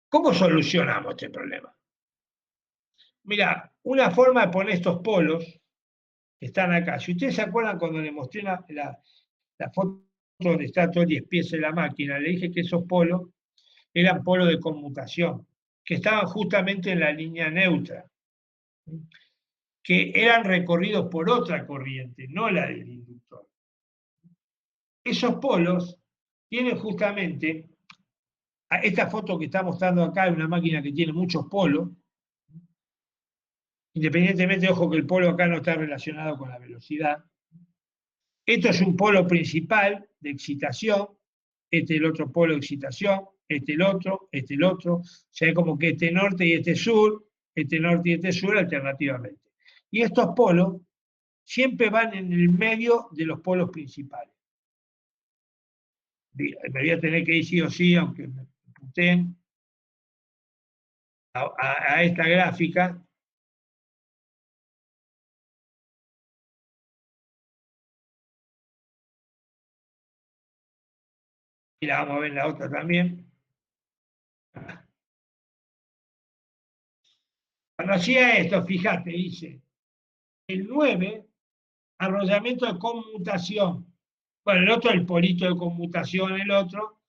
¿cómo solucionamos este problema? Mirá, una forma de poner estos polos que están acá. Si ustedes se acuerdan cuando les mostré la foto donde está todo el 10 pies de la máquina, le dije que esos polos eran polos de conmutación, que estaban justamente en la línea neutra, que eran recorridos por otra corriente, no la del inductor. Esos polos tienen justamente, esta foto que está mostrando acá es una máquina que tiene muchos polos, independientemente, ojo que el polo acá no está relacionado con la velocidad. Esto es un polo principal de excitación, este es el otro polo de excitación, este el otro, o sea, como que este norte y este sur, este norte y este sur alternativamente. Y estos polos siempre van en el medio de los polos principales. Me voy a tener que ir sí o sí, aunque me puteen, a esta gráfica. Y la vamos a ver en la otra también. Cuando hacía esto, fíjate, dice, el 9, arrollamiento de conmutación. Bueno, el otro, el polito de conmutación, el otro,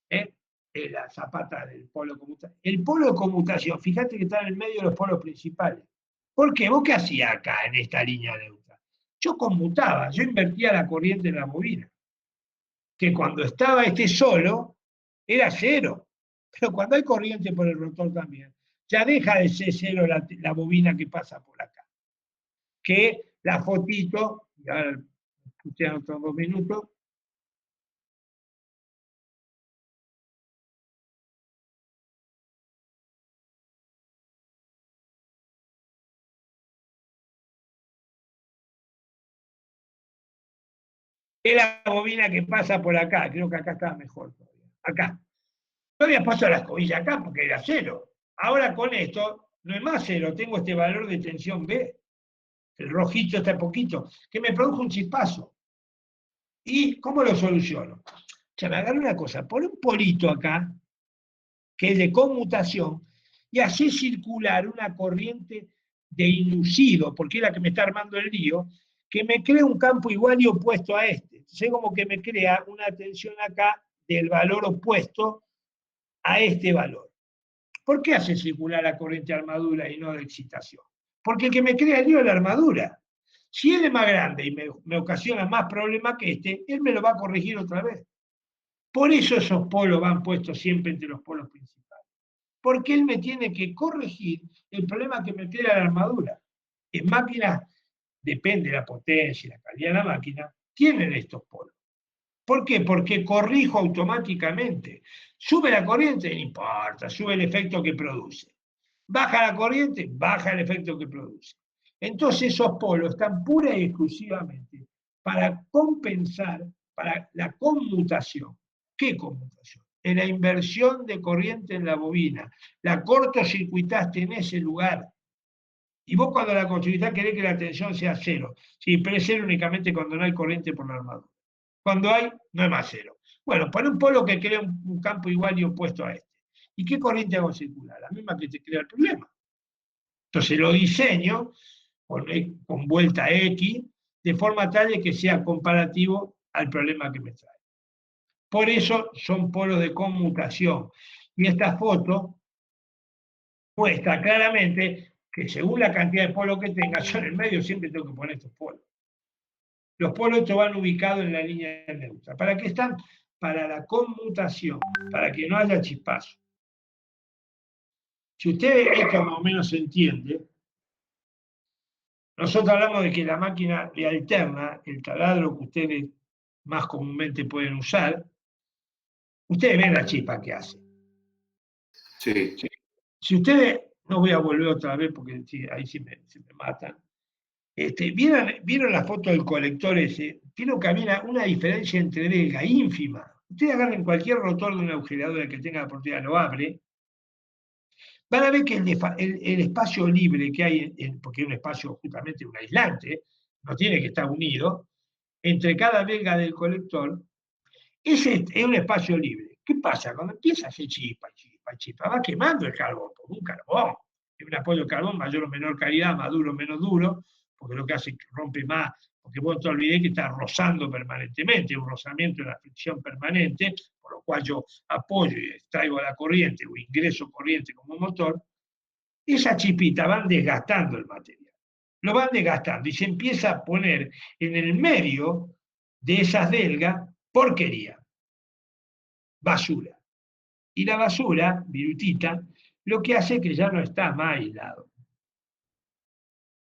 ¿eh? La zapata del polo de conmutación. El polo de conmutación, fíjate que está en el medio de los polos principales. ¿Por qué? ¿Vos qué hacías acá en esta línea neutra? Yo conmutaba, yo invertía la corriente en la bobina. Que cuando estaba este solo, era cero. Pero cuando hay corriente por el rotor también, ya deja de ser cero la bobina que pasa por acá. Que la fotito, y ahora ustedes otros 2 minutos, es la bobina que pasa por acá. Creo que acá está mejor todavía. Acá. Yo había puesto la escobilla acá porque era cero. Ahora con esto no es más cero, tengo este valor de tensión B, el rojito está poquito, que me produjo un chispazo. ¿Y cómo lo soluciono? Se me agarra una cosa, pon un polito acá, que es de conmutación, y así circular una corriente de inducido, porque es la que me está armando el lío, que me crea un campo igual y opuesto a este. Entonces como que me crea una tensión acá del valor opuesto a este valor. ¿Por qué hace circular la corriente de armadura y no de excitación? Porque el que me crea el lío es la armadura. Si él es más grande y me ocasiona más problemas que este, él me lo va a corregir otra vez. Por eso esos polos van puestos siempre entre los polos principales. Porque él me tiene que corregir el problema que me crea la armadura. En máquinas, depende de la potencia y la calidad de la máquina, tienen estos polos. ¿Por qué? Porque corrijo automáticamente. Sube la corriente, no importa, sube el efecto que produce. Baja la corriente, baja el efecto que produce. Entonces esos polos están pura y exclusivamente para compensar, para la conmutación. ¿Qué conmutación? En la inversión de corriente en la bobina. La cortocircuitaste en ese lugar. Y vos cuando la cortocircuitás querés que la tensión sea cero. Sí, pero es cero únicamente cuando no hay corriente por la armadura. Cuando hay, no es más cero. Bueno, pon un polo que crea un campo igual y opuesto a este. ¿Y qué corriente hago circular? La misma que te crea el problema. Entonces lo diseño con vuelta X, de forma tal de que sea comparativo al problema que me trae. Por eso son polos de conmutación. Y esta foto muestra claramente que según la cantidad de polos que tenga, yo en el medio siempre tengo que poner estos polos. Los polos estos van ubicados en la línea neutra. ¿Para qué están? Para la conmutación, para que no haya chispazo. Si usted esto más o menos se entiende, nosotros hablamos de que la máquina le alterna el taladro que ustedes más comúnmente pueden usar. Ustedes ven la chispa que hace. Sí. Si ustedes, no voy a volver otra vez porque ahí se me matan. ¿Vieron la foto del colector ese? Creo que había una diferencia entre delga ínfima. Ustedes agarren cualquier rotor de una agujeradora que tenga la oportunidad, lo abre. Van a ver que el espacio libre que hay, porque es un espacio justamente un aislante, no tiene que estar unido, entre cada delga del colector, ese es un espacio libre. ¿Qué pasa? Cuando empieza a hacer chispa, va quemando el carbón, por un carbón. Es un apoyo de carbón mayor o menor calidad, más duro o menos duro, porque lo que hace es que rompe más, porque vos te olvidés que está rozando permanentemente, un rozamiento de la fricción permanente, por lo cual yo apoyo y extraigo la corriente o ingreso corriente como motor. Esas chispitas van desgastando el material, lo van desgastando y se empieza a poner en el medio de esas delgas porquería, basura. Y la basura, virutita, lo que hace es que ya no está más aislado.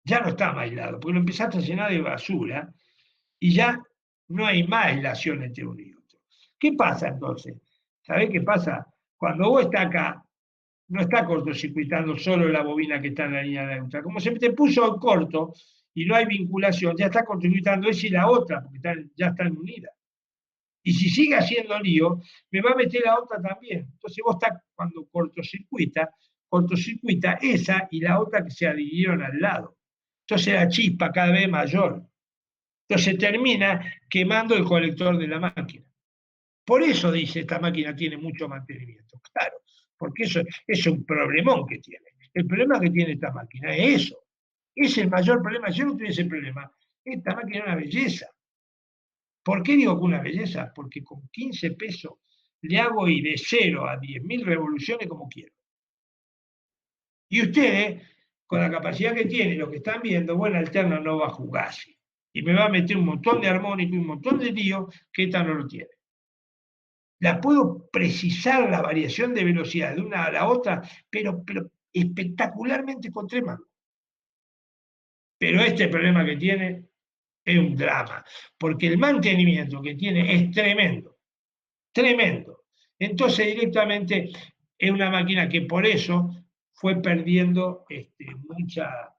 Ya no está más aislado, porque lo empezaste a llenar de basura y ya no hay más aislación entre uno y otro. ¿Qué pasa entonces? ¿Sabés qué pasa? Cuando vos estás acá, no está cortocircuitando solo la bobina que está en la línea neutra. Como se te puso en corto y no hay vinculación, ya está cortocircuitando esa y la otra, porque ya están unidas. Y si sigue haciendo lío, me va a meter la otra también. Entonces vos estás, cuando cortocircuita esa y la otra que se adhirieron al lado. Entonces la chispa cada vez mayor. Entonces termina quemando el colector de la máquina. Por eso dice, esta máquina tiene mucho mantenimiento. Claro, porque eso es un problemón que tiene. El problema que tiene esta máquina es eso. Es el mayor problema. Si yo no tuviese problema, esta máquina es una belleza. ¿Por qué digo que una belleza? Porque con 15 pesos le hago ir de 0 a 10.000 revoluciones como quiero. Y ustedes, con la capacidad que tienen, lo que están viendo, bueno, alterna no va a jugarse. Y me va a meter un montón de armónico y un montón de lío que esta no lo tiene. La puedo precisar la variación de velocidad de una a la otra, pero espectacularmente con 3 mangos. Pero este problema que tiene es un drama, porque el mantenimiento que tiene es tremendo, tremendo. Entonces directamente es una máquina que por eso fue perdiendo mucha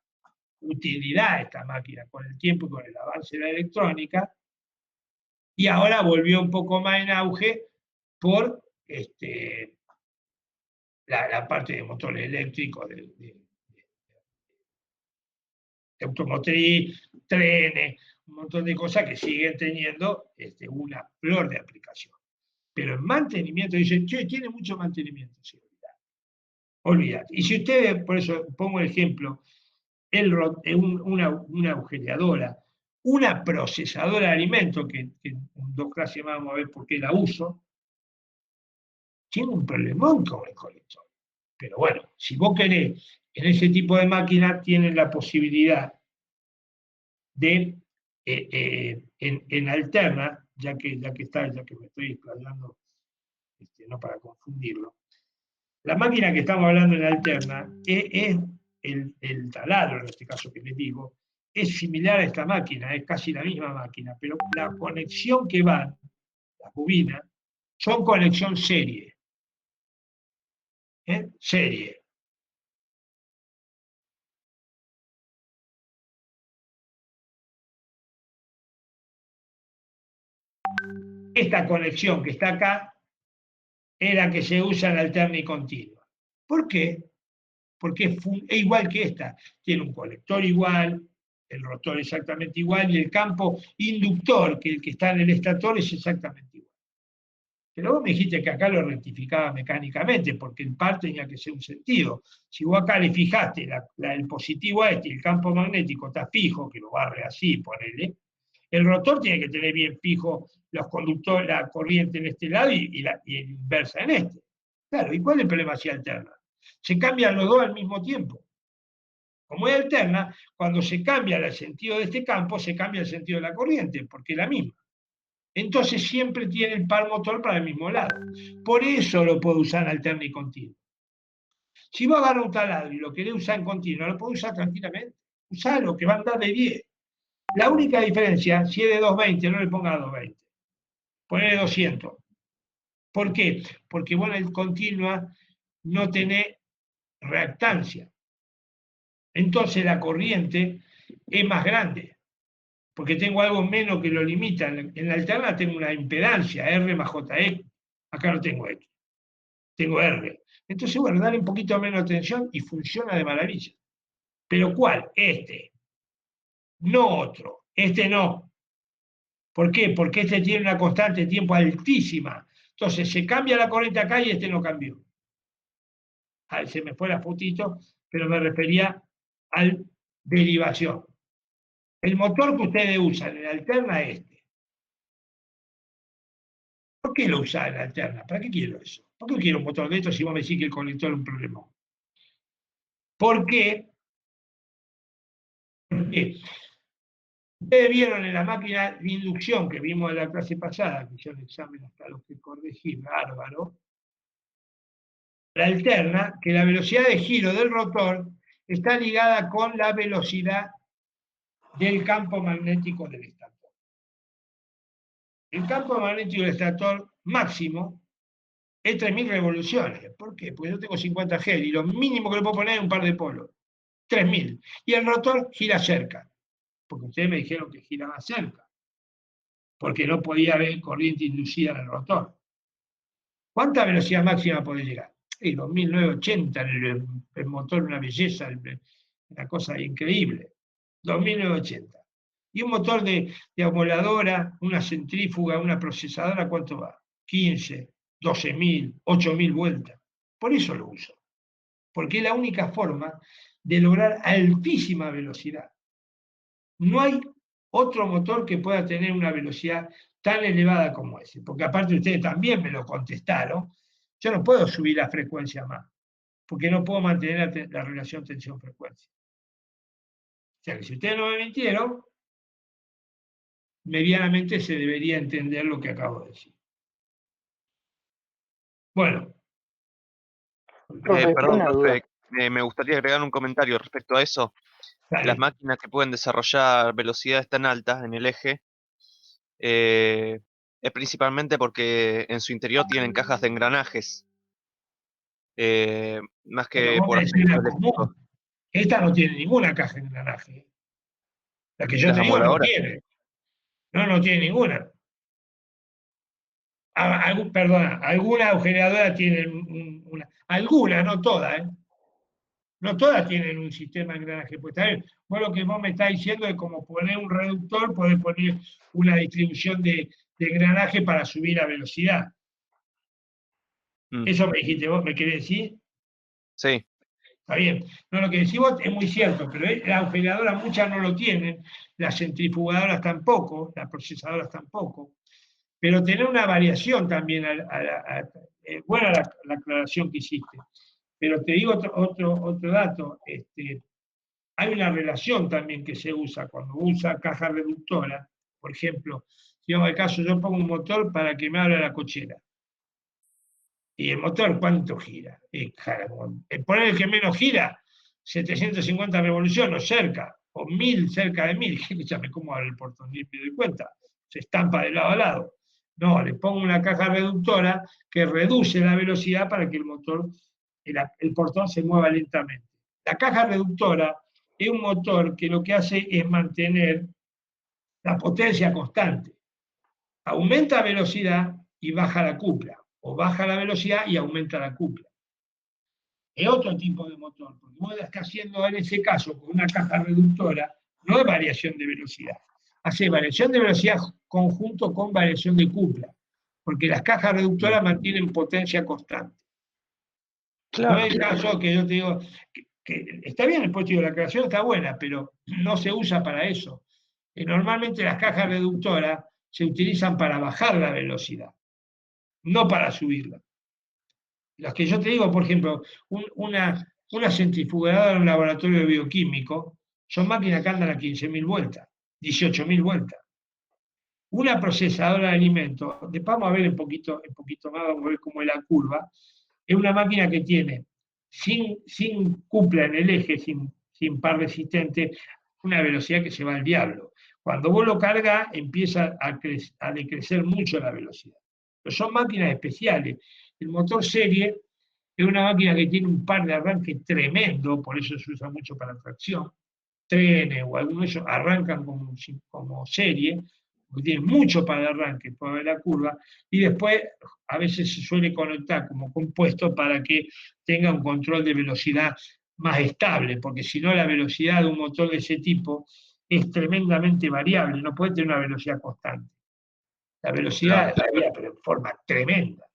utilidad esta máquina con el tiempo y con el avance de la electrónica, y ahora volvió un poco más en auge por la parte de motores eléctricos, de automotriz, trenes, un montón de cosas que siguen teniendo una flor de aplicación. Pero en mantenimiento, dicen, che, tiene mucho mantenimiento, sí, olvidate. Y si ustedes, por eso pongo el ejemplo, una agujereadora, una procesadora de alimentos, que en 2 clases más vamos a ver por qué la uso, tiene un problemón con el colector. Pero bueno, si vos querés, en ese tipo de máquina tienen la posibilidad de, en alterna, ya que me estoy explayando, no para confundirlo, la máquina que estamos hablando en alterna es el taladro, en este caso que les digo, es similar a esta máquina, es casi la misma máquina, pero la conexión que van, las bobinas, son conexión serie. Serie. Esta conexión que está acá es la que se usa en alterna y continua. ¿Por qué? Porque es igual que esta. Tiene un colector igual, el rotor exactamente igual, y el campo inductor, que el que está en el estator, es exactamente igual. Pero vos me dijiste que acá lo rectificaba mecánicamente, porque el par tenía que ser un sentido. Si vos acá le fijaste el positivo a este y el campo magnético está fijo, que lo barre así, ponele, el rotor tiene que tener bien fijo los conductores, la corriente en este lado y la inversa en este. Claro, ¿y cuál es el problema si alterna? Se cambian los dos al mismo tiempo. Como es alterna, cuando se cambia el sentido de este campo, se cambia el sentido de la corriente, porque es la misma. Entonces siempre tiene el par motor para el mismo lado. Por eso lo puedo usar en alterna y continuo. Si vos agarras un taladro y lo querés usar en continuo, lo podés usar tranquilamente. Usalo, que va a andar de 10. La única diferencia, si es de 220, no le pongas 220. Ponele 200. ¿Por qué? Porque vos en el continua no tenés reactancia. Entonces la corriente es más grande, porque tengo algo menos que lo limita. En la alterna tengo una impedancia, R más JX. Acá no tengo X, tengo R. Entonces, bueno, dale un poquito menos de tensión y funciona de maravilla. ¿Pero cuál? Este. No otro. Este no. ¿Por qué? Porque este tiene una constante de tiempo altísima. Entonces, se cambia la corriente acá y este no cambió. Ahí se me fue la fotito, pero me refería a derivación. El motor que ustedes usan en la alterna es este. ¿Por qué lo usan en la alterna? ¿Para qué quiero eso? ¿Por qué quiero un motor de esto si vos me decís que el conector es un problema? ¿Por qué? Porque ustedes vieron en la máquina de inducción que vimos en la clase pasada, que hicieron examen hasta los que corregí, bárbaro, la alterna, que la velocidad de giro del rotor está ligada con la velocidad del campo magnético del estator. El campo magnético del estator máximo es 3.000 revoluciones. ¿Por qué? Porque yo tengo 50 G y lo mínimo que le puedo poner es un par de polos. 3.000. Y el rotor gira cerca, porque ustedes me dijeron que giraba cerca, porque no podía haber corriente inducida en el rotor. ¿Cuánta velocidad máxima puede llegar? 2.980, el motor, una belleza, una cosa increíble. 2.980. Y un motor de acumuladora, una centrífuga, una procesadora, ¿cuánto va? 15, 12.000, 8.000 vueltas. Por eso lo uso. Porque es la única forma de lograr altísima velocidad. No hay otro motor que pueda tener una velocidad tan elevada como ese. Porque aparte ustedes también me lo contestaron, yo no puedo subir la frecuencia más, porque no puedo mantener la relación tensión-frecuencia. O sea que si ustedes no me mintieron, medianamente se debería entender lo que acabo de decir. Bueno. Profe, Perdón, una duda. profe, me gustaría agregar un comentario respecto a eso. Dale. Las máquinas que pueden desarrollar velocidades tan altas en el eje es principalmente porque en su interior tienen cajas de engranajes, más Pero que vos por me decís la aspectos eléctricos. común. Esta no tiene ninguna caja de engranaje. La que yo Las te digo no amoladoras. tiene. No tiene ninguna. Perdona, alguna agujereadora tiene una. Algunas, no todas, ¿eh? No todas tienen un sistema de engranaje. Pues está bien. Vos lo que vos me estás diciendo es como poner un reductor, poder poner una distribución de engranaje para subir la velocidad. Mm, Eso me dijiste vos, ¿me querés decir? sí, Está bien. No, lo que decís vos es muy cierto, pero las agujereadoras muchas no lo tienen, las centrifugadoras tampoco, las procesadoras tampoco. Pero tener una variación también, buena la aclaración que hiciste. Pero te digo otro dato, hay una relación también que se usa cuando usa caja reductora. Por ejemplo, si vamos al caso, yo pongo un motor para que me abra la cochera. ¿Y el motor cuánto gira? Poner el que menos gira, 750 revoluciones, o cerca, o 1000, cerca de 1000. Escúchame, ¿cómo abre el portón? Ni me doy cuenta. Se estampa de lado a lado. No, le pongo una caja reductora que reduce la velocidad para que el motor, el portón se mueva lentamente. La caja reductora es un motor que lo que hace es mantener la potencia constante. Aumenta velocidad y baja la cupla, o baja la velocidad y aumenta la cupla. Es otro tipo de motor, porque vos estás haciendo en ese caso con una caja reductora, no es variación de velocidad, hace variación de velocidad conjunto con variación de cupla. porque las cajas reductoras mantienen potencia constante. No Claro. es el caso que yo te digo, que está bien el puesto, la creación está buena, pero no se usa para eso. Normalmente las cajas reductoras se utilizan para bajar la velocidad, no para subirla. Las que yo te digo, por ejemplo, una centrifugadora en un laboratorio bioquímico, son máquinas que andan a 15.000 vueltas, 18.000 vueltas. Una procesadora de alimentos, después vamos a ver un poquito más, vamos a ver cómo es la curva, es una máquina que tiene, sin cupla en el eje, sin par resistente, una velocidad que se va al diablo. Cuando vos lo cargas, empieza a decrecer mucho la velocidad. Pero son máquinas especiales. El motor serie es una máquina que tiene un par de arranque tremendo, por eso se usa mucho para tracción. Trenes o algunos de ellos arrancan como serie, porque tienen mucho para el arranque, para ver la curva, y después a veces se suele conectar como compuesto para que tenga un control de velocidad más estable, porque si no la velocidad de un motor de ese tipo es tremendamente variable, no puede tener una velocidad constante. La velocidad varía, pero en forma tremenda.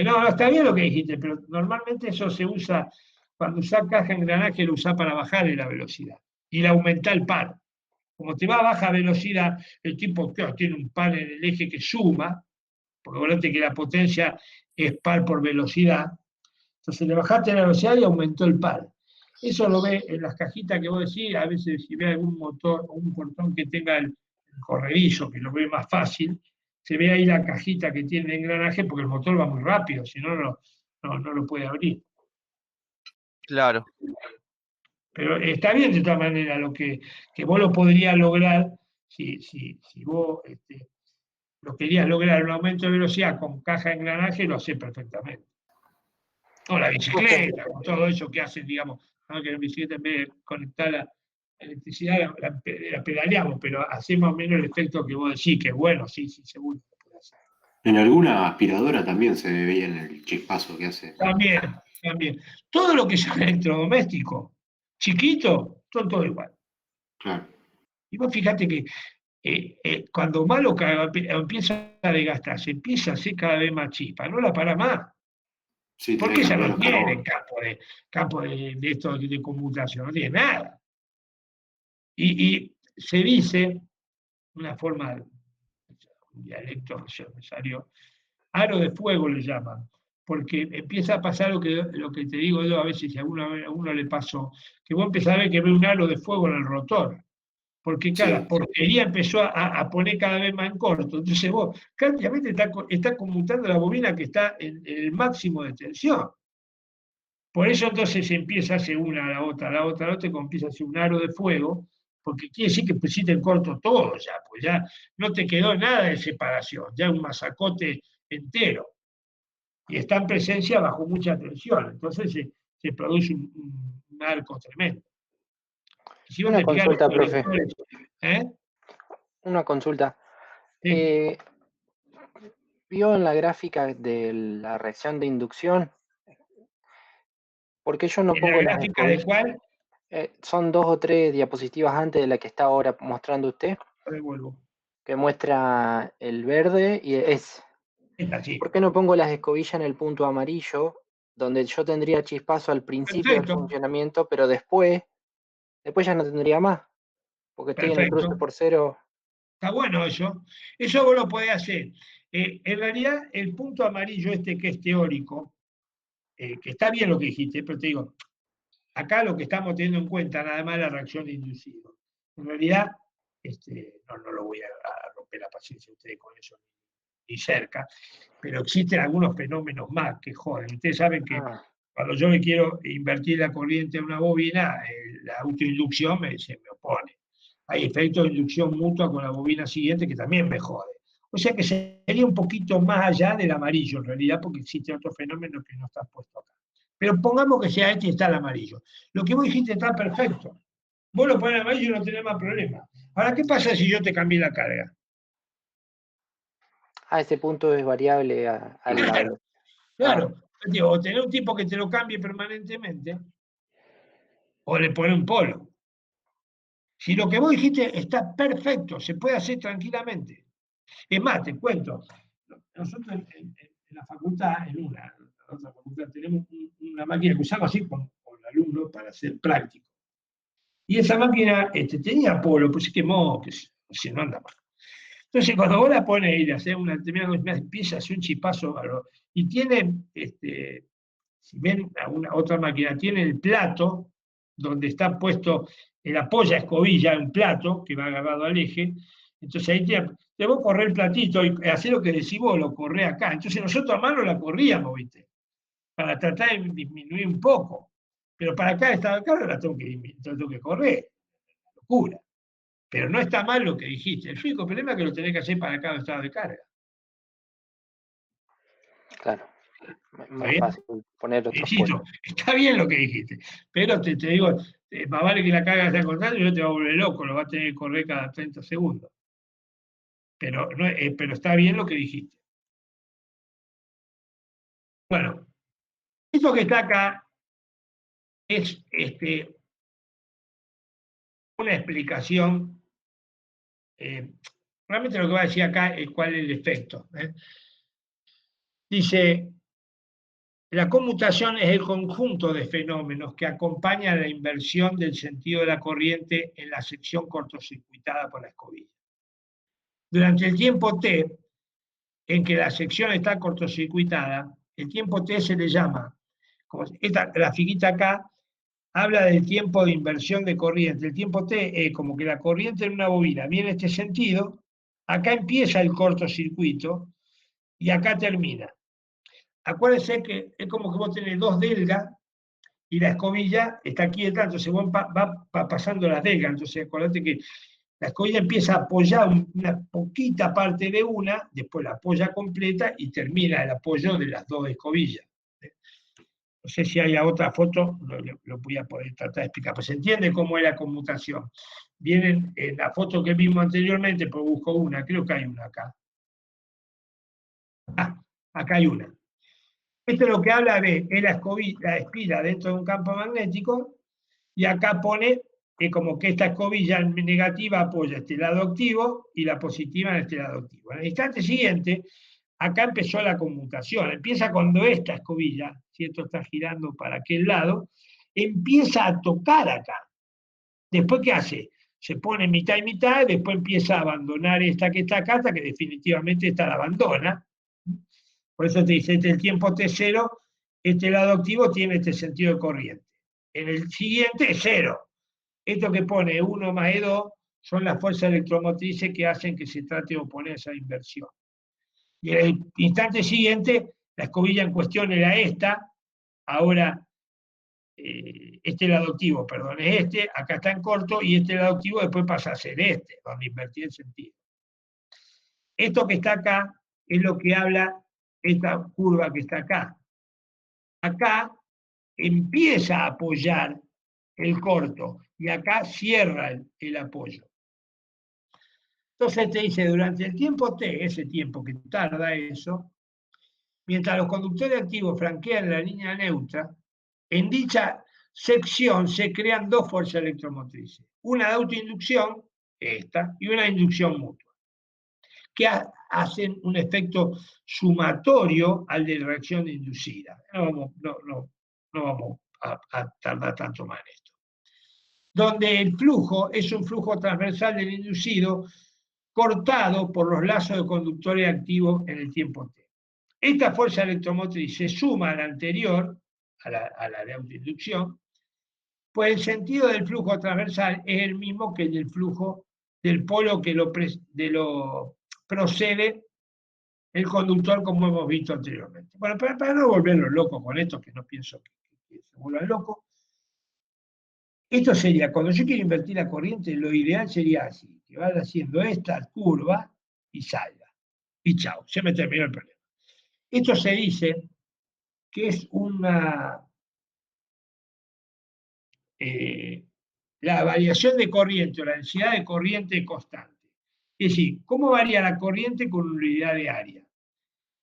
No, está bien lo que dijiste, pero normalmente eso se usa, cuando usás caja engranaje, lo usás para bajarle la velocidad y le aumenta el par. Como te va a baja velocidad, el tipo claro, tiene un par en el eje que suma, porque volante que la potencia es par por velocidad, entonces le bajaste la velocidad y aumentó el par. Eso lo ve en las cajitas que vos decís, a veces si ve algún motor o un portón que tenga el corredizo, que lo ve más fácil, se ve ahí la cajita que tiene el engranaje porque el motor va muy rápido, si no, no lo puede abrir. Claro. Pero está bien de todas maneras que vos lo podrías lograr si vos lo querías lograr un aumento de velocidad con caja de engranaje, lo haces perfectamente. O la bicicleta, con todo eso que hacen, digamos, ¿no? Que la bicicleta en vez de conectar la electricidad la pedaleamos, pero hacemos más o menos el efecto que vos decís, que bueno, sí, seguro que puede hacer. En alguna aspiradora también se veía en el chispazo que hace. También. Todo lo que es electrodoméstico, chiquito, son todo igual. Claro. Y vos fíjate que cuando más lo caga, empieza a desgastarse, empieza a ser cada vez más chispa, no la para más. Sí, tiene Porque que ella cambiar no los tiene carbones. campo de esto de conmutación, no tiene nada. Y se dice, una forma, un dialecto, no sé, me salió, aro de fuego le llaman, porque empieza a pasar lo que te digo yo a veces, si a uno le pasó, que vos empezás a ver que ve un aro de fuego en el rotor. Porque Sí. la porquería empezó a poner cada vez más en corto. Entonces vos, prácticamente está conmutando la bobina que está en el máximo de tensión. Por eso entonces se empieza a hacer una a la otra, a la otra, a la otra, y empieza a hacer un aro de fuego, porque quiere decir que pusiste en corto todo ya, pues ya no te quedó nada de separación, ya un masacote entero. Y está en presencia bajo mucha tensión, entonces se produce un arco tremendo. Y si vos Una te fijas, los consulta, profe. conectores, ¿eh? Una consulta. Sí. Vio en la gráfica de la reacción de inducción, ¿por qué yo no ¿En la pongo las gráfica de escobillas? cuál? Son 2 o 3 diapositivas antes de la que está ahora mostrando usted, Revuelvo. que muestra el verde y es. Esta sí. ¿Por qué no pongo las escobillas en el punto amarillo, donde yo tendría chispazo al principio del Perfecto, funcionamiento, pero después ya no tendría más, porque estoy en el cruce perfecto. por cero? Está bueno eso. Eso vos lo podés hacer. En realidad, el punto amarillo este que es teórico, que está bien lo que dijiste, pero te digo, acá lo que estamos teniendo en cuenta nada más es la reacción de inducido. En realidad, no lo voy a romper la paciencia a ustedes con eso ni cerca, pero existen algunos fenómenos más que joden. Ustedes saben que Ah, cuando yo le quiero invertir la corriente a una bobina, la autoinducción se me opone. Hay efectos de inducción mutua con la bobina siguiente que también me jode. O sea que sería un poquito más allá del amarillo en realidad, porque existe otro fenómeno que no está puesto acá. Pero pongamos que sea este y está el amarillo. Lo que vos dijiste está perfecto. Vos lo pones amarillo y no tenés más problema. Ahora, ¿qué pasa si yo te cambié la carga? ese punto es variable a la Claro, velocidad. claro. O tener un tipo que te lo cambie permanentemente, o le pone un polo. Si lo que vos dijiste está perfecto, se puede hacer tranquilamente. Es más, te cuento, nosotros en la facultad, en la otra facultad, tenemos una máquina que usamos así con alumnos para hacer práctico. Y esa máquina tenía polo, pues se quemó, que si no anda más. Entonces, cuando vos la pones y le haces una determinada empieza a hacer un chispazo bárbaro. Y tiene, si ven alguna otra máquina, tiene el plato donde está puesto el apoya escobilla, un plato que va agarrado al eje. Entonces ahí te vos correr el platito y hacer lo que decís vos, lo corré acá. Entonces nosotros a mano la corríamos, ¿viste? Para tratar de disminuir un poco. Pero para acá estaba acá, la tengo que correr. Locura. Pero no está mal lo que dijiste. El único problema es que lo tenés que hacer para cada estado de carga. Claro. ¿Está Más bien? fácil poner otros Insisto, polos. está bien lo que dijiste. Pero te digo, más vale que la carga sea constante y no te va a volver loco, lo va a tener que correr cada 30 segundos. Pero, pero está bien lo que dijiste. Bueno, esto que está acá es una explicación. Realmente lo que va a decir acá es cuál es el efecto. Dice, la conmutación es el conjunto de fenómenos que acompañan la inversión del sentido de la corriente en la sección cortocircuitada por la escobilla. Durante el tiempo t en que la sección está cortocircuitada, el tiempo t se le llama, como esta grafiquita acá, habla del tiempo de inversión de corriente. El tiempo t es como que la corriente en una bobina viene en este sentido, acá empieza el cortocircuito y acá termina. Acuérdense que es como que vos tenés dos delgas y la escobilla está quieta, entonces vos va pasando las delgas. Entonces acordate que la escobilla empieza a apoyar una poquita parte de una, después la apoya completa y termina el apoyo de las dos escobillas. No sé si hay otra foto, lo voy a poder tratar de explicar. Pues se entiende cómo es la conmutación. Vienen en la foto que vimos anteriormente, pero busco una, creo que hay una acá. Acá hay una. Esto es lo que habla de es la espira dentro de un campo magnético, y acá pone que como que esta escobilla negativa apoya este lado activo y la positiva en este lado activo. En el instante siguiente, acá empezó la conmutación. Empieza cuando esta escobilla, si esto está girando para aquel lado, empieza a tocar acá. Después, ¿qué hace? Se pone mitad y mitad, y después empieza a abandonar esta que está acá, hasta que definitivamente esta la abandona. Por eso te dice, el tiempo T0, este lado activo tiene este sentido de corriente. En el siguiente es 0. Esto que pone 1 más E2 son las fuerzas electromotrices que hacen que se trate de oponer esa inversión. Y en el instante siguiente, la escobilla en cuestión era esta, ahora este lado activo, perdón, es este, acá está en corto, y este lado activo después pasa a ser este, donde invertí el sentido. Esto que está acá es lo que habla esta curva que está acá. Acá empieza a apoyar el corto y acá cierra el apoyo. Entonces te dice, durante el tiempo t, ese tiempo que tarda eso, mientras los conductores activos franquean la línea neutra, en dicha sección se crean dos fuerzas electromotrices, una de autoinducción, esta, y una de inducción mutua, que hacen un efecto sumatorio al de la reacción inducida. No vamos a tardar tanto más en esto. Donde el flujo es un flujo transversal del inducido cortado por los lazos de conductores activos en el tiempo t. Esta fuerza electromotriz se suma a la anterior, a la de autoinducción, pues el sentido del flujo transversal es el mismo que el del flujo del polo que lo procede el conductor, como hemos visto anteriormente. Bueno, para no volverlo loco con esto, que no pienso que se vuelvan locos, esto sería, cuando yo quiero invertir la corriente, lo ideal sería así, que vaya haciendo esta curva y salga. Y chao, se me terminó el problema. Esto se dice que es la variación de corriente o la densidad de corriente constante. Es decir, ¿cómo varía la corriente con unidad de área?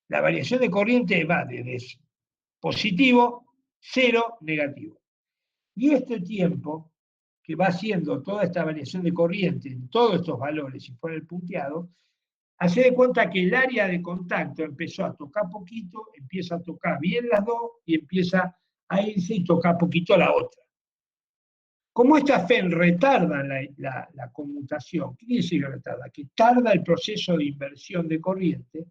La variación de corriente va desde positivo, 0, negativo. Y este tiempo que va haciendo toda esta variación de corriente en todos estos valores, si fuera el punteado, Hacé de cuenta que el área de contacto empezó a tocar poquito, empieza a tocar bien las dos y empieza a irse y tocar poquito la otra. Como esta FEN retarda la conmutación, ¿qué quiere decir que retarda? Que tarda el proceso de inversión de corriente.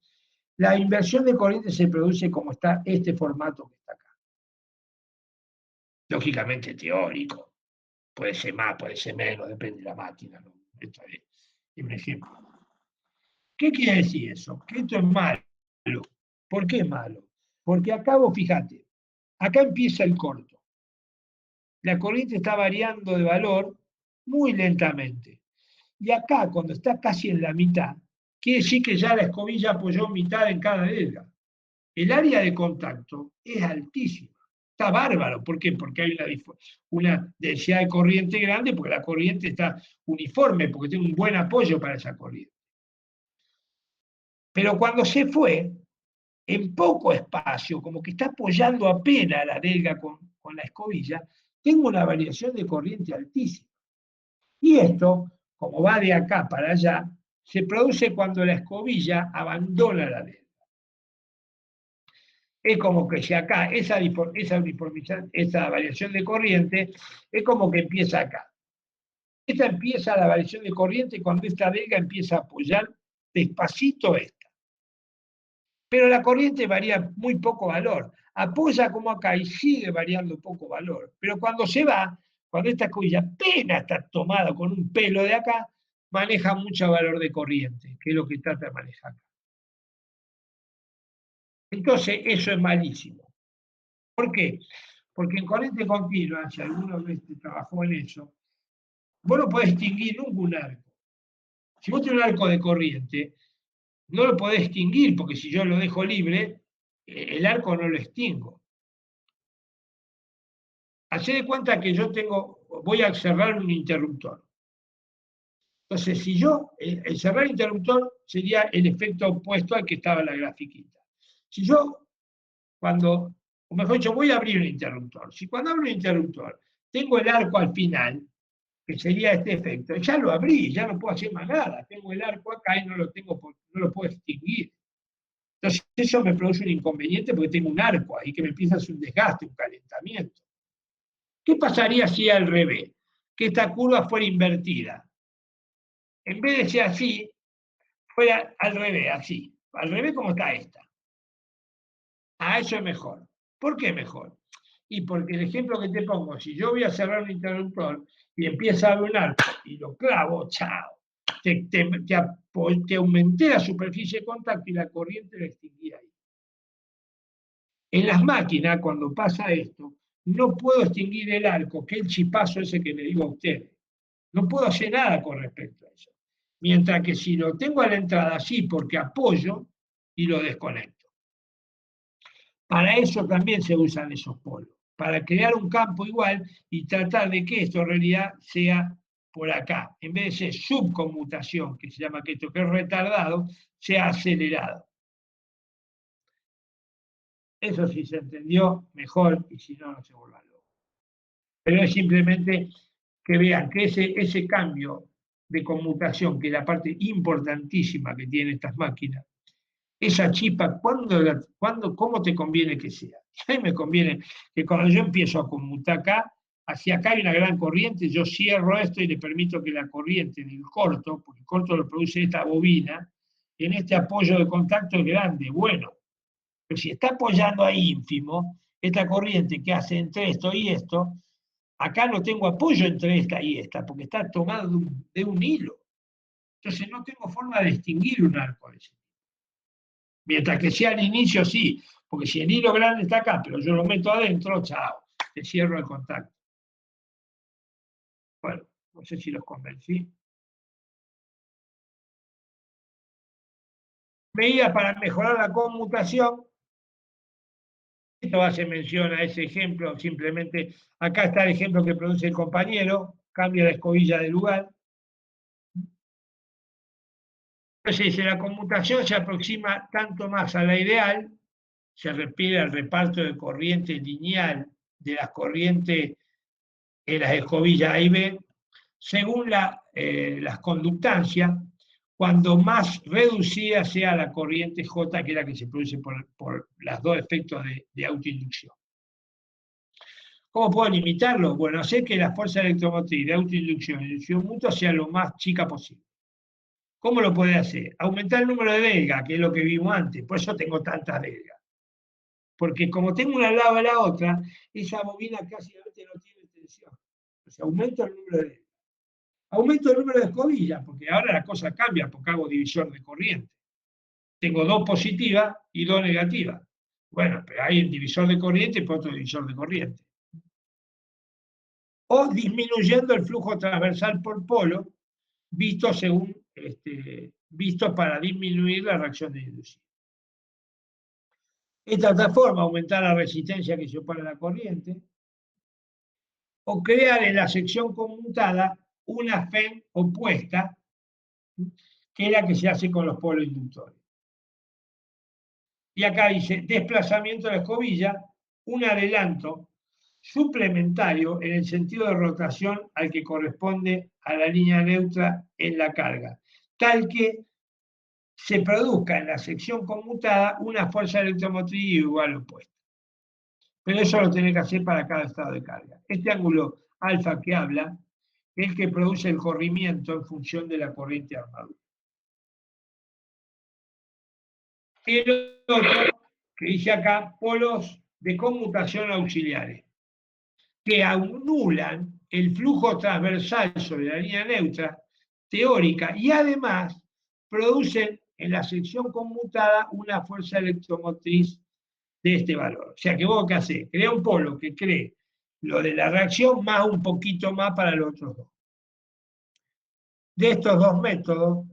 La inversión de corriente se produce como está este formato que está acá. Lógicamente teórico, puede ser más, puede ser menos, depende de la máquina, ¿no? Esto es un ejemplo. ¿Qué quiere decir eso? Que esto es malo. ¿Por qué es malo? Porque acá vos fíjate, acá empieza el corto. La corriente está variando de valor muy lentamente. Y acá, cuando está casi en la mitad, quiere decir que ya la escobilla apoyó mitad en cada delga. El área de contacto es altísima. Está bárbaro. ¿Por qué? Porque hay una densidad de corriente grande, porque la corriente está uniforme, porque tiene un buen apoyo para esa corriente. Pero cuando se fue, en poco espacio, como que está apoyando apenas la delga con la escobilla, tengo una variación de corriente altísima. Y esto, como va de acá para allá, se produce cuando la escobilla abandona la delga. Es como que si acá esa variación de corriente es como que empieza acá. Esta empieza la variación de corriente cuando esta delga empieza a apoyar despacito esta. Pero la corriente varía muy poco valor. Apoya como acá y sigue variando poco valor. Pero cuando se va, cuando esta escobilla apenas está tomada con un pelo de acá, maneja mucho valor de corriente, que es lo que trata de manejar acá. Entonces, eso es malísimo. ¿Por qué? Porque en corriente continua, si alguno de ustedes trabajó en eso, vos no podés extinguir nunca un arco. Si vos tenés un arco de corriente, no lo podés extinguir, porque si yo lo dejo libre, el arco no lo extingo. Hacé de cuenta que yo voy a cerrar un interruptor. Entonces, si yo, el cerrar el interruptor sería el efecto opuesto al que estaba en la grafiquita. Si yo, o mejor dicho, voy a abrir un interruptor. Si cuando abro un interruptor tengo el arco al final, que sería este efecto, ya lo abrí, ya no puedo hacer más nada. Tengo el arco acá y no lo puedo extinguir. Entonces, eso me produce un inconveniente porque tengo un arco ahí que me empieza a hacer un desgaste, un calentamiento. ¿Qué pasaría si al revés? Que esta curva fuera invertida. En vez de ser así, fuera al revés, así. Al revés como está esta. Eso es mejor. ¿Por qué mejor? Y porque el ejemplo que te pongo, si yo voy a cerrar un interruptor y empieza a abrir un arco y lo clavo, chao. Te aumenté la superficie de contacto y la corriente la extinguí ahí. En las máquinas, cuando pasa esto, no puedo extinguir el arco, que es el chispazo ese que le digo a ustedes. No puedo hacer nada con respecto a eso. Mientras que si lo tengo a la entrada, sí, porque apoyo y lo desconecto. Para eso también se usan esos polos, para crear un campo igual y tratar de que esto en realidad sea por acá. En vez de ser subconmutación, que se llama que esto que es retardado, sea acelerado. Eso sí se entendió mejor y si no, no se vuelva loco. Pero es simplemente que vean que ese cambio de conmutación, que es la parte importantísima que tienen estas máquinas, esa chispa, ¿cómo te conviene que sea? A mí me conviene que cuando yo empiezo a conmutar acá, hacia acá hay una gran corriente, yo cierro esto y le permito que la corriente del corto, porque el corto lo produce esta bobina, en este apoyo de contacto es grande, bueno. Pero si está apoyando ahí ínfimo, esta corriente que hace entre esto y esto, acá no tengo apoyo entre esta y esta, porque está tomado de un hilo. Entonces no tengo forma de distinguir un arco de ese tipo. Mientras que sea al inicio, sí, porque si el hilo grande está acá, pero yo lo meto adentro, chao, te cierro el contacto. Bueno, no sé si los convencí. Medidas para mejorar la conmutación. Esto hace mención a ese ejemplo, simplemente acá está el ejemplo que produce el compañero, cambia la escobilla de lugar. Entonces dice, la conmutación se aproxima tanto más a la ideal, se refiere al reparto de corriente lineal de las corrientes en las escobillas A y B, según las conductancias, cuando más reducida sea la corriente J, que es la que se produce por los dos efectos de autoinducción. ¿Cómo puedo limitarlo? Bueno, hacer que la fuerza electromotriz de autoinducción y inducción mutua sea lo más chica posible. ¿Cómo lo puede hacer? Aumentar el número de delgas, que es lo que vimos antes, por eso tengo tantas delgas. Porque como tengo una al lado de la otra, esa bobina casi no tiene tensión. Entonces aumento el número de delgas. Aumento el número de escobillas, porque ahora la cosa cambia, porque hago división de corriente. Tengo 2 positivas y 2 negativas. Bueno, pero hay un divisor de corriente y por otro divisor de corriente. O disminuyendo el flujo transversal por polo, visto para disminuir la reacción de inducción. Esta otra forma, aumentar la resistencia que se opone a la corriente, o crear en la sección conmutada una FEM opuesta, que es la que se hace con los polos inductores. Y acá dice, desplazamiento de la escobilla, un adelanto suplementario en el sentido de rotación al que corresponde a la línea neutra en la carga, tal que se produzca en la sección conmutada una fuerza electromotriz igual o opuesta. Pero eso lo tiene que hacer para cada estado de carga. Este ángulo alfa que habla es el que produce el corrimiento en función de la corriente armadura. Y el otro, que dice acá, polos de conmutación auxiliares, que anulan el flujo transversal sobre la línea neutra teórica y además producen en la sección conmutada una fuerza electromotriz de este valor. O sea que vos, ¿qué hacés? Crea un polo que cree lo de la reacción más un poquito más para los otros dos. De estos dos métodos,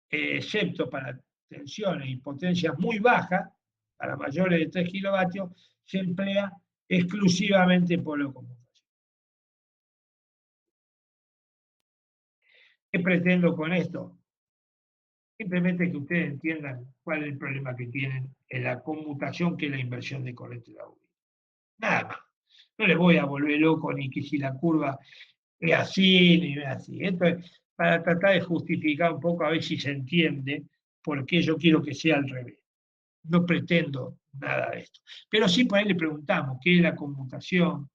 excepto para tensiones y potencias muy bajas, para mayores de 3 kilovatios, se emplea exclusivamente polo de conmutación. ¿Qué pretendo con esto? Simplemente que ustedes entiendan cuál es el problema que tienen en la conmutación, que es la inversión de corriente de la bobina. Nada más. No les voy a volver loco ni que si la curva es así ni es así. Esto es para tratar de justificar un poco a ver si se entiende por qué yo quiero que sea al revés. No pretendo nada de esto. Pero sí por ahí le preguntamos qué es la conmutación.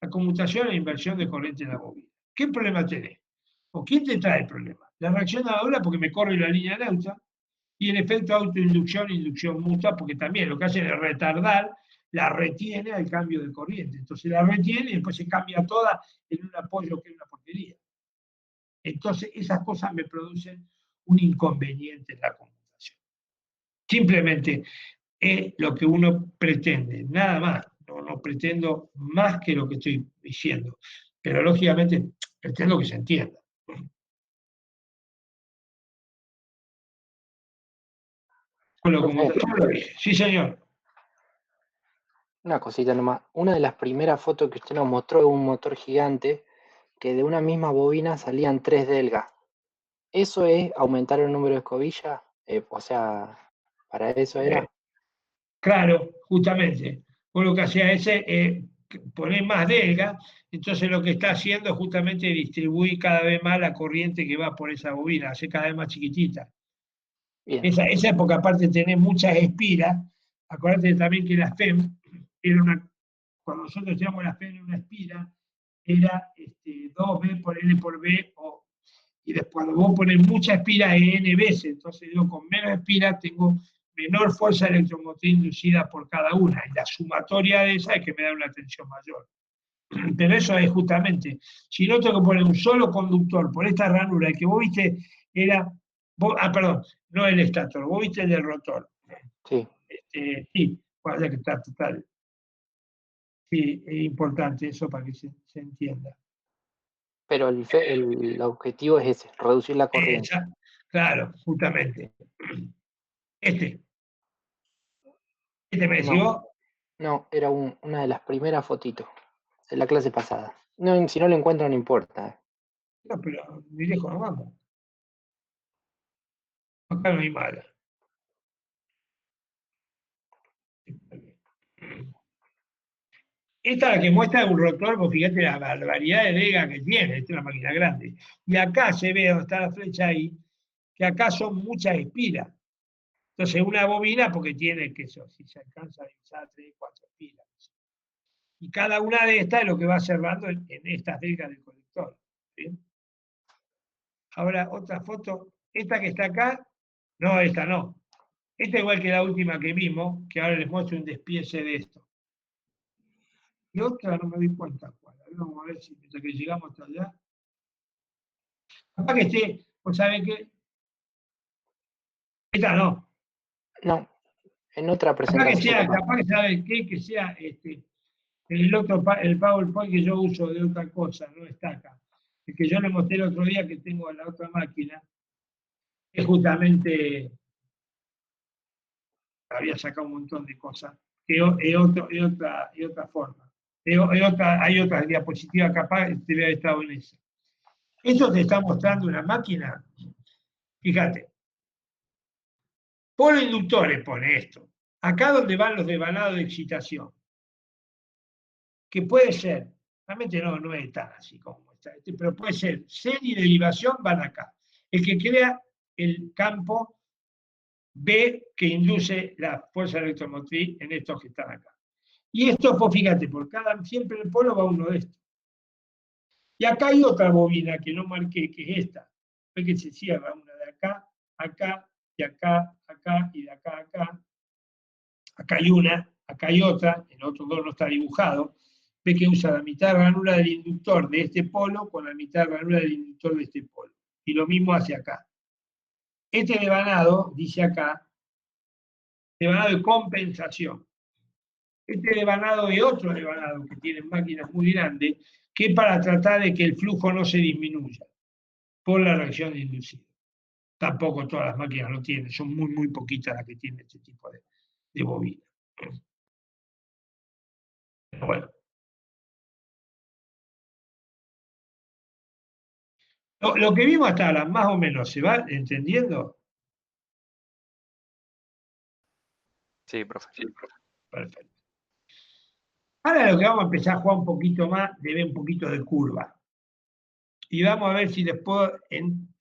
La conmutación es la inversión de corriente de la bobina. ¿Qué problema tenés? ¿O quién te trae el problema? La reacción nadadora porque me corre la línea neutra y el efecto autoinducción e inducción mutua porque también lo que hacen es retardar, la retiene al cambio de corriente. Entonces la retiene y después se cambia toda en un apoyo que es una porquería. Entonces esas cosas me producen un inconveniente en la conmutación. Simplemente es lo que uno pretende, nada más. No pretendo más que lo que estoy diciendo, pero lógicamente pretendo que se entienda. Con lo conmutación lo dije. Sí, señor. Una cosita nomás. Una de las primeras fotos que usted nos mostró es un motor gigante que de una misma bobina salían 3 delgas. ¿Eso es aumentar el número de escobillas? O sea, ¿para eso era? Claro, justamente. Vos lo que hacía ese poner más delga, entonces lo que está haciendo es justamente distribuir cada vez más la corriente que va por esa bobina, hace cada vez más chiquitita. Bien. Esa época, aparte de tener muchas espiras, acuérdate también que la FEM era cuando nosotros teníamos la FEM en una espira, era 2B por L por B, y después cuando vos pones mucha espira es N veces, entonces yo con menos espira tengo menor fuerza electromotriz inducida por cada una, y la sumatoria de esa es que me da una tensión mayor. Pero eso es justamente, si no tengo que poner un solo conductor por esta ranura, el que vos viste era, perdón, no el estator, vos viste el del rotor. Sí. Sí, vaya que está total. Sí, es importante eso para que se entienda. Pero el objetivo es ese, reducir la corriente. Claro, justamente. Este me decís vos. No, era una de las primeras fotitos de la clase pasada. No, si no lo encuentro no importa. No, pero ni lejos no vamos. Acá no hay mala. Esta es la que muestra un rotor, porque fíjate la barbaridad de delga que tiene, esta es una máquina grande. Y acá se ve donde está la flecha ahí, que acá son muchas espiras. Entonces una bobina, porque tiene, que eso, si se alcanza a divisar 3, 4 espiras. Y cada una de estas es lo que va cerrando en estas delgas del conector. ¿Sí? Ahora, otra foto, esta que está acá, no, esta no. Esta igual que la última que vimos, que ahora les muestro un despiece de esto. Y otra no me di cuenta cuál. Vamos a ver si mientras que llegamos hasta allá. Capaz que esté, ¿vos saben qué? Esta no. No, en otra Capaz que presentación. sea, capaz que saben qué, que sea el otro, el PowerPoint que yo uso de otra cosa, no está acá. El que yo le mostré el otro día que tengo en la otra máquina, es justamente, había sacado un montón de cosas, es otra forma. Hay otras diapositivas capaz, debe haber estado en esa. Esto te está mostrando una máquina, fíjate, polo inductores pone esto. Acá donde van los devanados de excitación, que puede ser, realmente no es tan así como está, pero puede ser serie y derivación van acá. El que crea el campo B que induce la fuerza electromotriz en estos que están acá. Y esto, pues fíjate, por siempre en el polo va uno de estos. Y acá hay otra bobina que no marqué, que es esta. Ve que se cierra una de acá, acá, y acá, acá, y de acá a acá. Acá hay una, acá hay otra, el otro dos no está dibujado. Ve que usa la mitad ranura del inductor de este polo con la mitad ranura del inductor de este polo. Y lo mismo hace acá. Este devanado, dice acá, devanado de compensación. Este devanado es otro devanado que tienen máquinas muy grandes, que es para tratar de que el flujo no se disminuya por la reacción inducida. Tampoco todas las máquinas lo tienen, son muy poquitas las que tienen este tipo de bobina. Bueno. Lo que vimos hasta ahora, más o menos, ¿se va entendiendo? Sí, profe. Perfecto. Ahora lo que vamos a empezar a jugar un poquito más, de ver un poquito de curva. Y vamos a ver si les puedo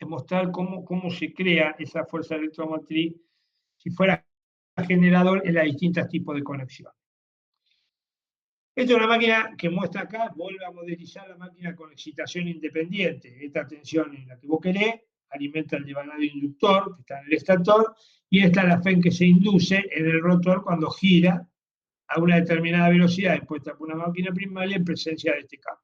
mostrar cómo se crea esa fuerza electromotriz si fuera generador en los distintos tipos de conexiones. Esta es una máquina que muestra acá, vuelve a modelizar la máquina con excitación independiente. Esta tensión en la que vos querés alimenta el devanado inductor, que está en el estator, y esta es la FEN que se induce en el rotor cuando gira a una determinada velocidad expuesta por una máquina primaria en presencia de este campo.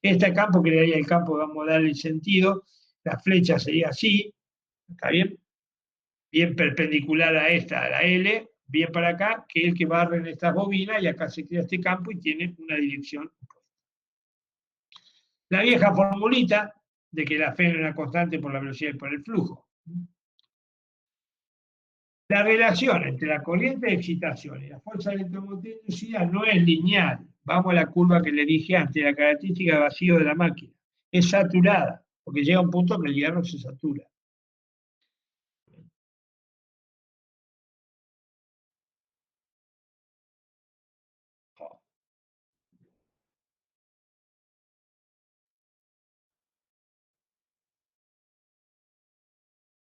Este campo crearía el campo, vamos a darle el sentido, la flecha sería así, ¿está bien? Bien perpendicular a esta, a la L, bien para acá, que es el que barre en estas bobinas, y acá se crea este campo y tiene una dirección. La vieja formulita de que la F es una constante por la velocidad y por el flujo. La relación entre la corriente de excitación y la fuerza electromotriz inducida no es lineal. Vamos a la curva que le dije antes, la característica de vacío de la máquina. Es saturada, porque llega un punto que el hierro se satura.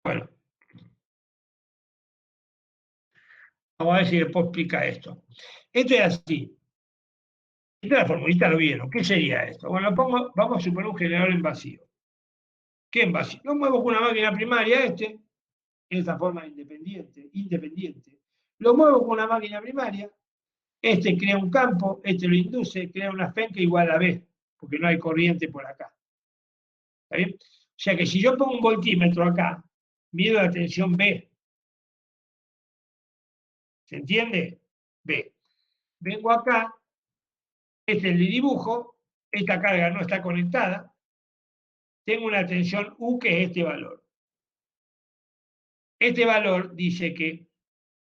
Bueno, vamos a ver si después explica esto. Esto es así. Esta es la formulita, lo vieron. ¿Qué sería esto? Bueno, vamos a suponer un generador en vacío. ¿Qué en vacío? Lo muevo con una máquina primaria, en esta forma independiente. Lo muevo con una máquina primaria, crea un campo, lo induce, crea una FEN que igual a B, porque no hay corriente por acá. ¿Está bien? O sea que si yo pongo un voltímetro acá, mido la tensión B. ¿Se entiende? B. Vengo acá, le dibujo, esta carga no está conectada, tengo una tensión U que es este valor. Este valor dice que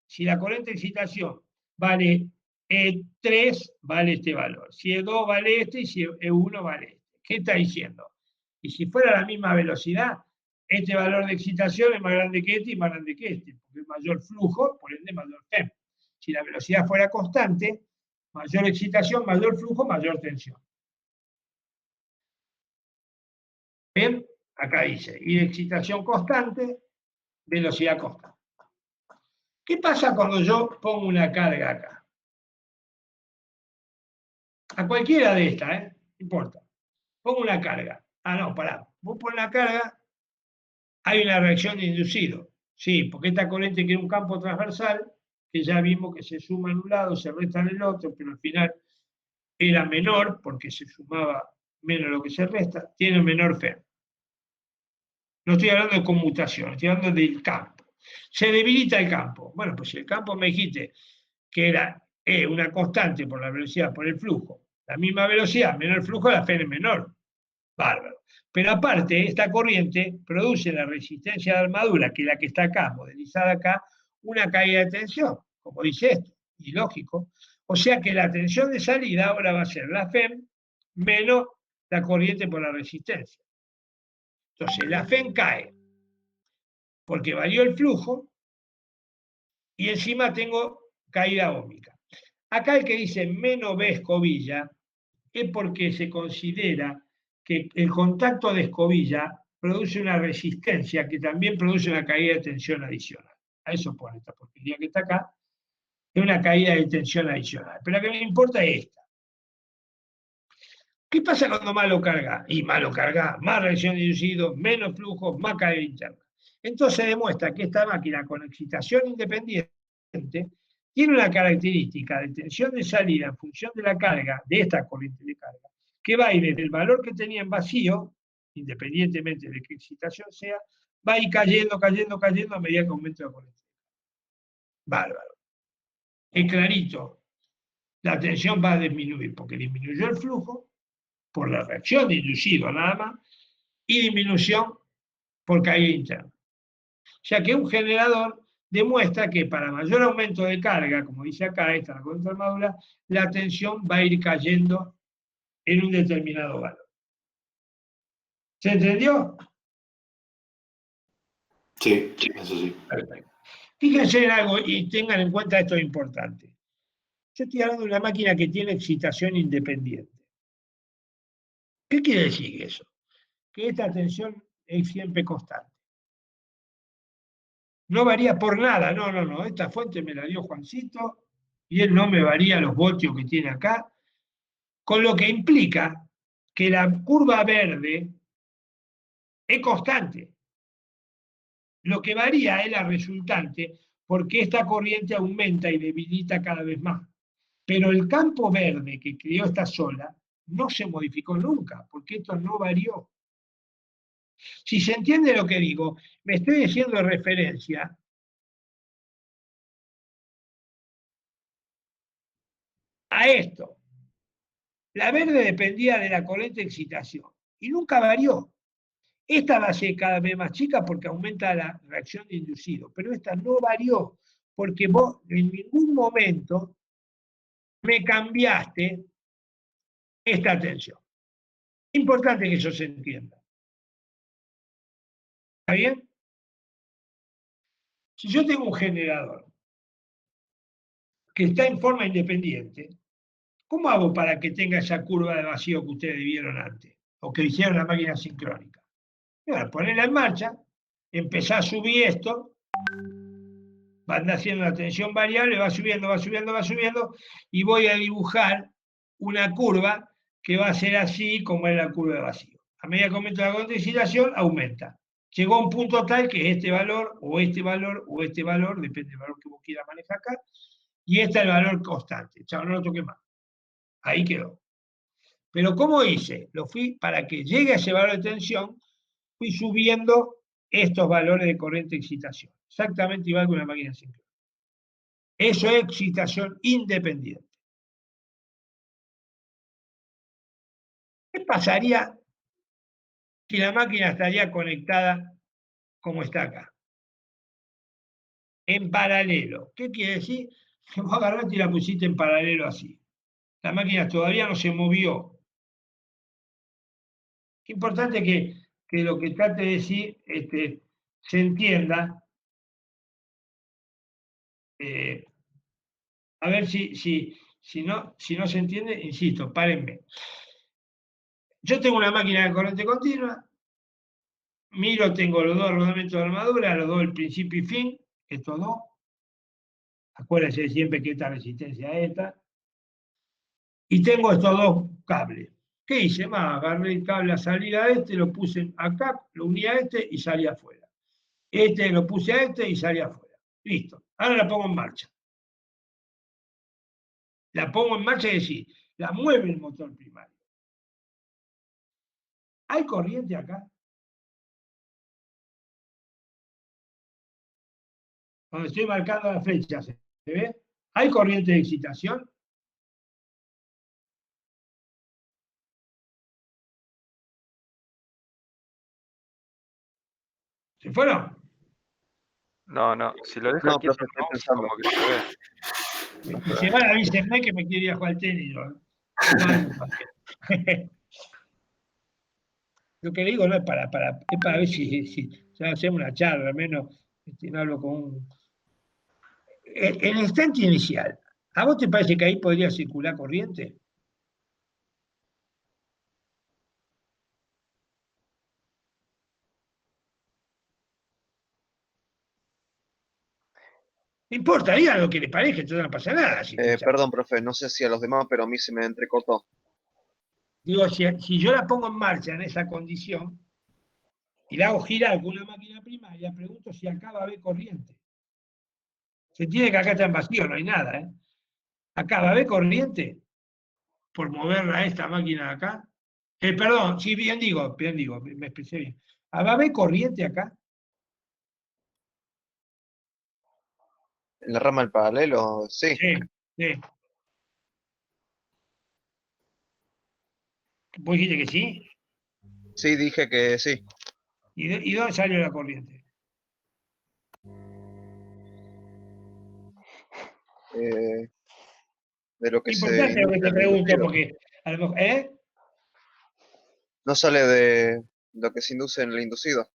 si la corriente de excitación vale E3, vale este valor. Si E2 vale este y si E1 vale este. ¿Qué está diciendo? Y si fuera la misma velocidad, este valor de excitación es más grande que este y más grande que este, porque es mayor flujo, por ende mayor TEM. Si la velocidad fuera constante, mayor excitación, mayor flujo, mayor tensión. ¿Bien? Acá dice, y de excitación constante, velocidad constante. ¿Qué pasa cuando yo pongo una carga acá? A cualquiera de estas, no importa. Pongo una carga. Ah, no, pará. Vos pones la carga, hay una reacción de inducido. Sí, porque esta corriente que es un campo transversal, que ya vimos que se suma en un lado, se resta en el otro, pero al final era menor, porque se sumaba menos lo que se resta, tiene menor Fe. No estoy hablando de conmutación, estoy hablando del campo. Se debilita el campo. Bueno, pues si el campo me dijiste que era una constante por la velocidad, por el flujo, la misma velocidad, menor flujo, la Fe es menor. Bárbaro. Pero aparte, esta corriente produce la resistencia de armadura, que es la que está acá, modelizada acá, una caída de tensión, como dice esto, y lógico. O sea que la tensión de salida ahora va a ser la FEM menos la corriente por la resistencia. Entonces, la FEM cae porque varió el flujo y encima tengo caída óhmica. Acá el que dice menos B escobilla es porque se considera que el contacto de escobilla produce una resistencia que también produce una caída de tensión adicional. A eso pone esta porquería que está acá, es una caída de tensión adicional. Pero la que me importa es esta. ¿Qué pasa cuando más lo carga? Y más lo carga, más reacción de inducido, menos flujo, más caída interna. Entonces demuestra que esta máquina con excitación independiente tiene una característica de tensión de salida en función de la carga, de esta corriente de carga, que va a ir desde el valor que tenía en vacío, independientemente de qué excitación sea, va a ir cayendo, cayendo, cayendo a medida que aumenta la corriente. Bárbaro. Es clarito. La tensión va a disminuir porque disminuyó el flujo por la reacción de inducido nada más y disminución por caída interna. O sea que un generador demuestra que para mayor aumento de carga, como dice acá, esta la corriente de armadura, la tensión va a ir cayendo en un determinado valor. ¿Se entendió? Sí, eso sí. Perfecto. Fíjense en algo y tengan en cuenta esto es importante. Yo estoy hablando de una máquina que tiene excitación independiente. ¿Qué quiere decir eso? Que esta tensión es siempre constante. No varía por nada, no. Esta fuente me la dio Juancito y él no me varía los voltios que tiene acá, con lo que implica que la curva verde es constante. Lo que varía es la resultante porque esta corriente aumenta y debilita cada vez más. Pero el campo verde que creó esta sola no se modificó nunca, porque esto no varió. Si se entiende lo que digo, me estoy haciendo referencia a esto. La verde dependía de la corriente de excitación y nunca varió. Esta va a ser cada vez más chica porque aumenta la reacción de inducido, pero esta no varió porque vos en ningún momento me cambiaste esta tensión. Importante que eso se entienda. ¿Está bien? Si yo tengo un generador que está en forma independiente, ¿cómo hago para que tenga esa curva de vacío que ustedes vieron antes? O que hicieron la máquina sincrónica. Bueno, ponerla en marcha, empezar a subir esto, van haciendo una tensión variable, va subiendo, va subiendo, va subiendo, y voy a dibujar una curva que va a ser así como es la curva de vacío. A medida que aumenta la corriente de excitación, aumenta. Llegó a un punto tal que es este valor, o este valor, o este valor, depende del valor que vos quieras manejar acá, y este es el valor constante. Chao, no lo toque más. Ahí quedó. Pero ¿cómo hice? Lo fui para que llegue a ese valor de tensión, fui subiendo estos valores de corriente de excitación. Exactamente igual que una máquina sincrónica. Eso es excitación independiente. ¿Qué pasaría si la máquina estaría conectada como está acá? En paralelo. ¿Qué quiere decir? Que vos agarraste y la pusiste en paralelo así. La máquina todavía no se movió. Es importante que lo que trate de decir se entienda. A ver si no se entiende, insisto, párenme. Yo tengo una máquina de corriente continua, miro, tengo los dos rodamientos de armadura, los dos el principio y fin, estos dos. Acuérdense siempre que esta resistencia es esta. Y tengo estos dos cables. ¿Qué hice? Agarré el cable a salida de este, lo puse acá, lo uní a este y salí afuera. Este lo puse a este y salí afuera. Listo. Ahora la pongo en marcha. La pongo en marcha y decir, la mueve el motor primario. ¿Hay corriente acá? Cuando estoy marcando la flecha, ¿se ve? ¿Hay corriente de excitación? ¿Se fueron? No, si lo deja No, quieto, profe, estoy no, pensando. como que se ve. Y se van, avísenme que me quiere ir a jugar al tenis. Yo. Lo que digo no es es para ver si ya hacemos una charla, al menos no hablo con un. En el instante inicial, ¿a vos te parece que ahí podría circular corriente? No importa, digan lo que les parezca, entonces no pasa nada. Perdón, profe, no sé si a los demás, pero a mí se me entrecortó. Digo, si yo la pongo en marcha en esa condición y la hago girar con una máquina primaria, pregunto si acá va a haber corriente. Se entiende que acá está en vacío, no hay nada. ¿Eh? Acá va a haber corriente por moverla a esta máquina de acá. Perdón, sí, bien digo, me expresé bien. ¿Va a haber corriente acá? En la rama del paralelo, sí. Sí, sí. ¿Vos dijiste que sí? Sí, dije que sí. ¿Y dónde salió la corriente? De lo que Es se importante lo que induce te en el pregunto, inducido. porque a lo mejor, No sale de lo que se induce en el inducido.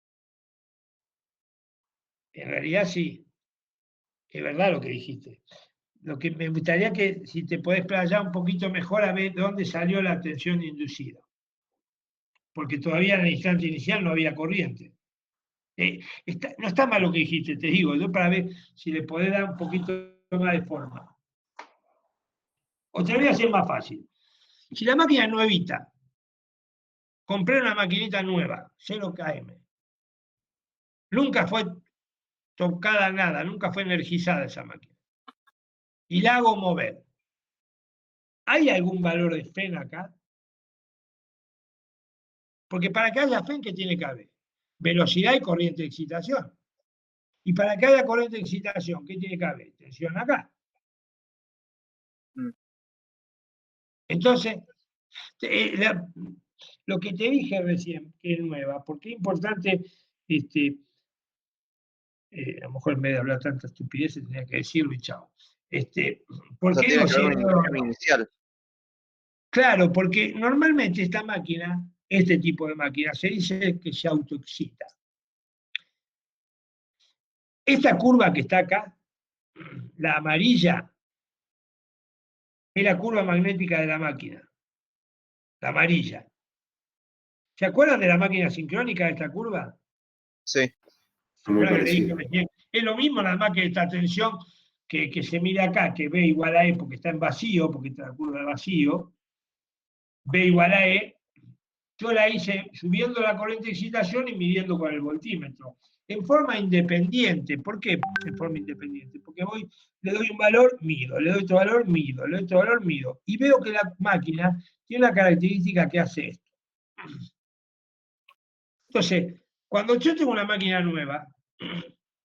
En realidad sí, es verdad lo que dijiste. Lo que me gustaría que si te podés playar un poquito mejor a ver dónde salió la tensión inducida. Porque todavía en el instante inicial no había corriente. No está mal lo que dijiste, te digo, yo para ver si le podés dar un poquito más de forma. O te lo voy a hacer más fácil. Si la máquina es nuevita, compré una maquinita nueva, 0 km. Nunca fue tocada nada, nunca fue energizada esa máquina. Y la hago mover. ¿Hay algún valor de FEN acá? Porque para que haya FEN, ¿qué tiene que haber? Velocidad y corriente de excitación. Y para que haya corriente de excitación, ¿qué tiene que haber? Tensión acá. Mm. Entonces, lo que te dije recién, que es nueva, porque es importante, a lo mejor en vez de hablar tanta estupidez, tenía que decirlo y chao. O sea, ¿Por qué tiene digo que haber una si inducción inicial. Claro, porque normalmente esta máquina, este tipo de máquina, se dice que se autoexcita. Esta curva que está acá, la amarilla, es la curva magnética de la máquina. La amarilla. ¿Se acuerdan de la máquina sincrónica de esta curva? Sí. ¿Se Muy acuerdan que le dije parecido. recién? Es lo mismo nada más que esta tensión que se mide acá, que B igual a E porque está en vacío, porque está la curva de vacío. B igual a E. Yo la hice subiendo la corriente de excitación y midiendo con el voltímetro. En forma independiente. ¿Por qué en forma independiente? Porque le doy un valor, mido, le doy otro valor, mido, le doy otro valor, mido. Y veo que la máquina tiene una característica que hace esto. Entonces, cuando yo tengo una máquina nueva,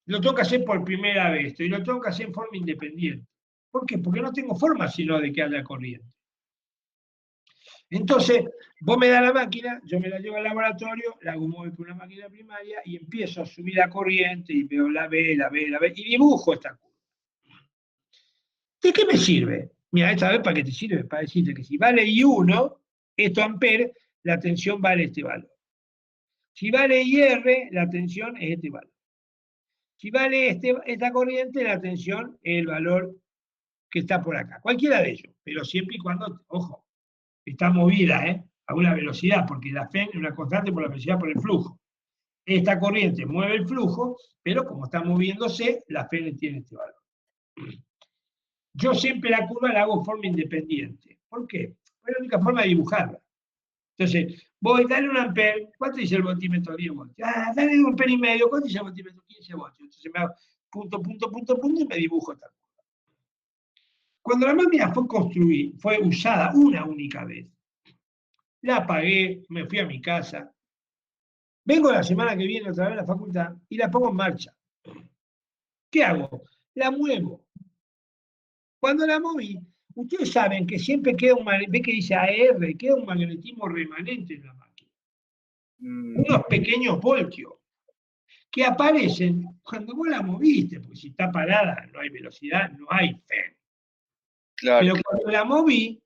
lo tengo que hacer por primera vez, y lo tengo que hacer en forma independiente. ¿Por qué? Porque no tengo forma sino de que haya corriente. Entonces, vos me das la máquina, yo me la llevo al laboratorio, la hago mover por una máquina primaria y empiezo a subir la corriente y veo la B, y dibujo esta curva. ¿De qué me sirve? Mira, esta vez para qué te sirve, para decirte que si vale I1, esto amper, la tensión vale este valor. Si vale IR, la tensión es este valor. Si vale esta corriente, la tensión es el valor que está por acá. Cualquiera de ellos, pero siempre y cuando, ojo, está movida, a una velocidad, porque la FEN es una constante por la velocidad por el flujo. Esta corriente mueve el flujo, pero como está moviéndose, la Fn tiene este valor. Yo siempre la curva la hago de forma independiente. ¿Por qué? Es la única forma de dibujarla. Entonces, voy, dale un amper, ¿cuánto dice el voltímetro? 10 voltios. Ah, dale un amper y medio, ¿cuánto dice el voltímetro? 15 voltios. Entonces me hago punto, punto, punto, punto y me dibujo esta curva. Cuando la máquina fue usada una única vez, la apagué, me fui a mi casa, vengo la semana que viene otra vez a la facultad y la pongo en marcha. ¿Qué hago? La muevo. Cuando la moví, ustedes saben que siempre queda ve que dice AR, queda un magnetismo remanente en la máquina. Unos pequeños voltios que aparecen cuando vos la moviste, porque si está parada no hay velocidad, no hay Fn. Claro. Pero cuando la moví,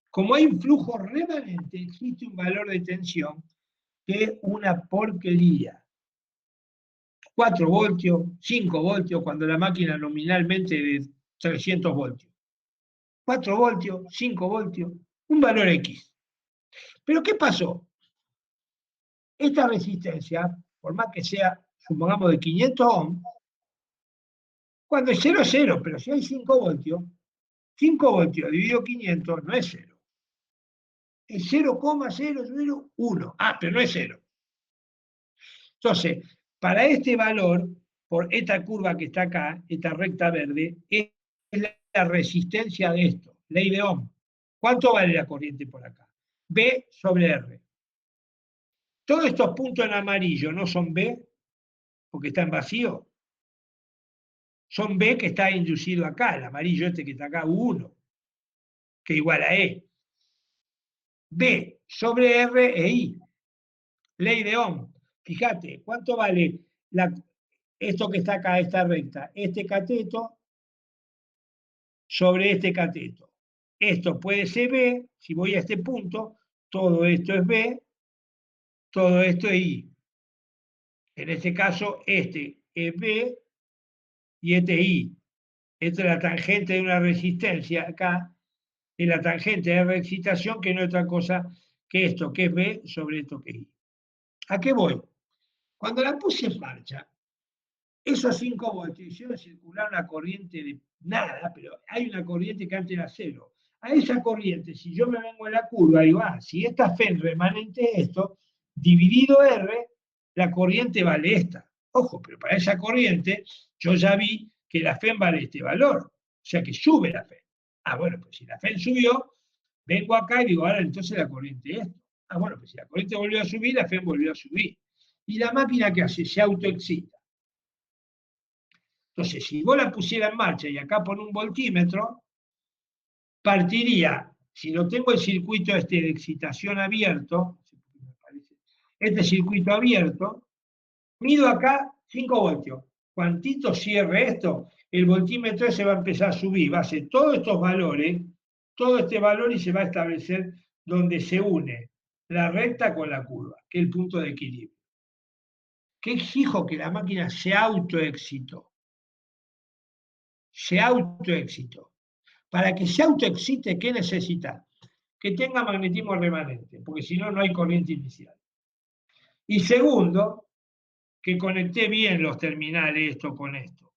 como hay un flujo remanente, existe un valor de tensión que es una porquería. 4 voltios, 5 voltios, cuando la máquina nominalmente de 300 voltios. 4 voltios, 5 voltios, un valor X. Pero ¿qué pasó? Esta resistencia, por más que sea, supongamos, de 500 ohms, cuando es 0 es 0, pero si hay 5 voltios, 5 voltios dividido 500 no es 0. Es 0,001. Ah, pero no es 0. Entonces, para este valor, por esta curva que está acá, esta recta verde, es la resistencia de esto, ley de Ohm. ¿Cuánto vale la corriente por acá? B sobre R. Todos estos puntos en amarillo no son B, porque están vacíos. Son B que está inducido acá, el amarillo este que está acá, U1, que igual a E. B sobre R e I. Ley de Ohm. Fíjate, ¿cuánto vale esto que está acá, esta recta? Este cateto sobre este cateto. Esto puede ser B, si voy a este punto, todo esto es B, todo esto es I. En este caso, este es B y este es I. Esta es la tangente de una resistencia acá, es la tangente de la excitación, que no es otra cosa que esto, que es B sobre esto que es I. ¿A qué voy? Cuando la puse en marcha, esos 5 voltios hicieron circular una corriente de nada, pero hay una corriente que antes era 0. A esa corriente, si yo me vengo en la curva, digo, si esta Fn remanente es esto, dividido R, la corriente vale esta. Ojo, pero para esa corriente, yo ya vi que la Fn vale este valor. O sea que sube la Fn. Bueno, pues si la Fn subió, vengo acá y digo, ahora entonces la corriente es esto. Bueno, pues si la corriente volvió a subir, la Fn volvió a subir. ¿Y la máquina qué hace? Se autoexcita. Entonces, si vos la pusieras en marcha y acá pone un voltímetro, partiría, si no tengo el circuito este de excitación abierto, este circuito abierto, mido acá 5 voltios. Cuantito cierre esto, el voltímetro se va a empezar a subir, va a hacer todos estos valores, todo este valor y se va a establecer donde se une la recta con la curva, que es el punto de equilibrio. ¿Qué exijo? Que la máquina se autoexcitó. Se autoexcitó. Para que se autoexcite, ¿qué necesita? Que tenga magnetismo remanente, porque si no, no hay corriente inicial. Y segundo, que conecté bien los terminales esto con esto.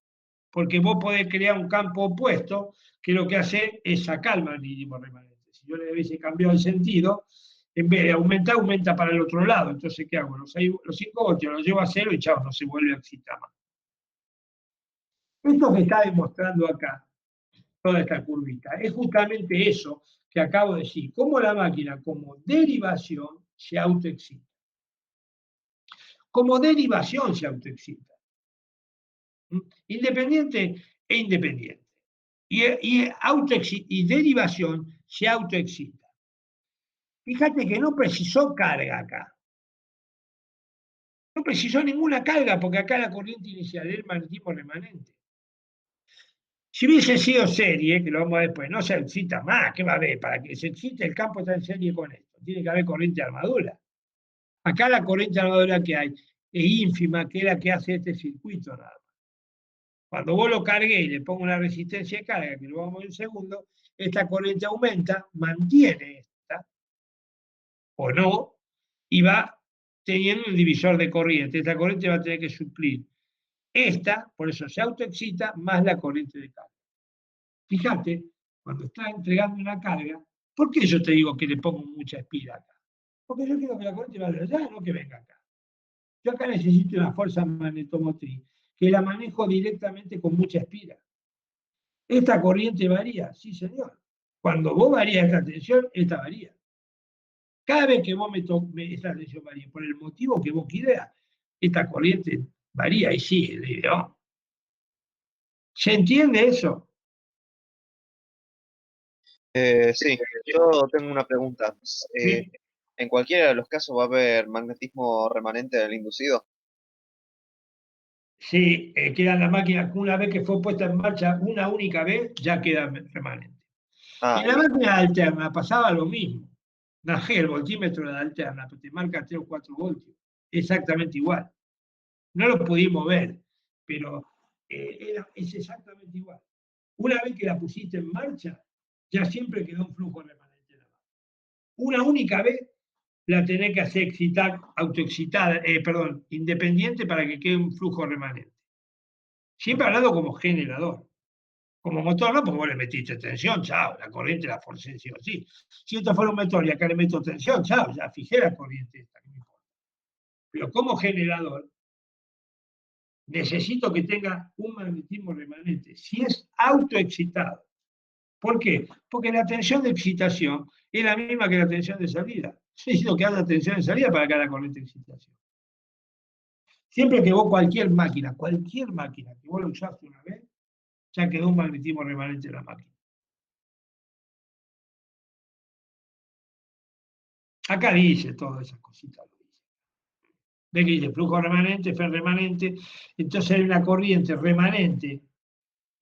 Porque vos podés crear un campo opuesto que lo que hace es sacar el magnetismo remanente. Si yo le hubiese cambiado el sentido, en vez de aumentar, aumenta para el otro lado. Entonces, ¿qué hago? Los 5 voltios los llevo a 0 y chao, no se vuelve a excitar más. Esto que está demostrando acá, toda esta curvita, es justamente eso que acabo de decir, cómo la máquina como derivación se autoexcita. Como derivación se autoexcita. Independiente e independiente. Y derivación se autoexcita. Fíjate que no precisó carga acá. No precisó ninguna carga porque acá la corriente inicial es el magnetismo remanente. Si hubiese sido serie, que lo vamos a ver después, no se excita más, ¿qué va a haber? Para que se excite el campo está en serie con esto. Tiene que haber corriente de armadura. Acá la corriente de armadura que hay es ínfima, que es la que hace este circuito nada más. Cuando vos lo cargué y le pongo una resistencia de carga, que lo vamos a ver en un segundo, esta corriente aumenta, mantiene esta, o no, y va teniendo un divisor de corriente. Esta corriente va a tener que suplir esta, por eso se autoexcita, más la corriente de carga. Fíjate, cuando está entregando una carga, ¿por qué yo te digo que le pongo mucha espira acá? Porque yo quiero que la corriente vaya allá, no que venga acá. Yo acá necesito una fuerza magnetomotriz que la manejo directamente con mucha espira. ¿Esta corriente varía? Sí, señor. Cuando vos varías esta tensión, esta varía. Cada vez que vos esta tensión varía, por el motivo que vos quieras, esta corriente varía y sigue, ¿no? ¿Se entiende eso? Sí, yo tengo una pregunta. Sí. ¿En cualquiera de los casos va a haber magnetismo remanente del inducido? Sí, queda la máquina, una vez que fue puesta en marcha una única vez, ya queda remanente. Ah, En la listo. máquina alterna pasaba lo mismo. Najé, el voltímetro de la alterna, pero te marca 3 o 4 voltios. Exactamente igual. No lo pudimos ver, pero es exactamente igual. Una vez que la pusiste en marcha, ya siempre quedó un flujo remanente en la máquina. Una única vez la tenés que hacer excitar, autoexcitada, independiente para que quede un flujo remanente. Siempre hablando como generador. Como motor no, porque vos le metiste tensión, chao, la corriente la forcé sí o sí. Si esto fuera un motor y acá le meto tensión, chao, ya fijé la corriente esta, que me importa. Pero como generador, necesito que tenga un magnetismo remanente. Si es autoexcitado. ¿Por qué? Porque la tensión de excitación es la misma que la tensión de salida. Yo necesito que haya tensión de salida para que haya corriente de excitación. Siempre que vos cualquier máquina que vos lo usaste una vez, ya quedó un magnetismo remanente en la máquina. Acá dice todas esas cositas. Ve que dice flujo remanente, fe remanente, entonces hay una corriente remanente.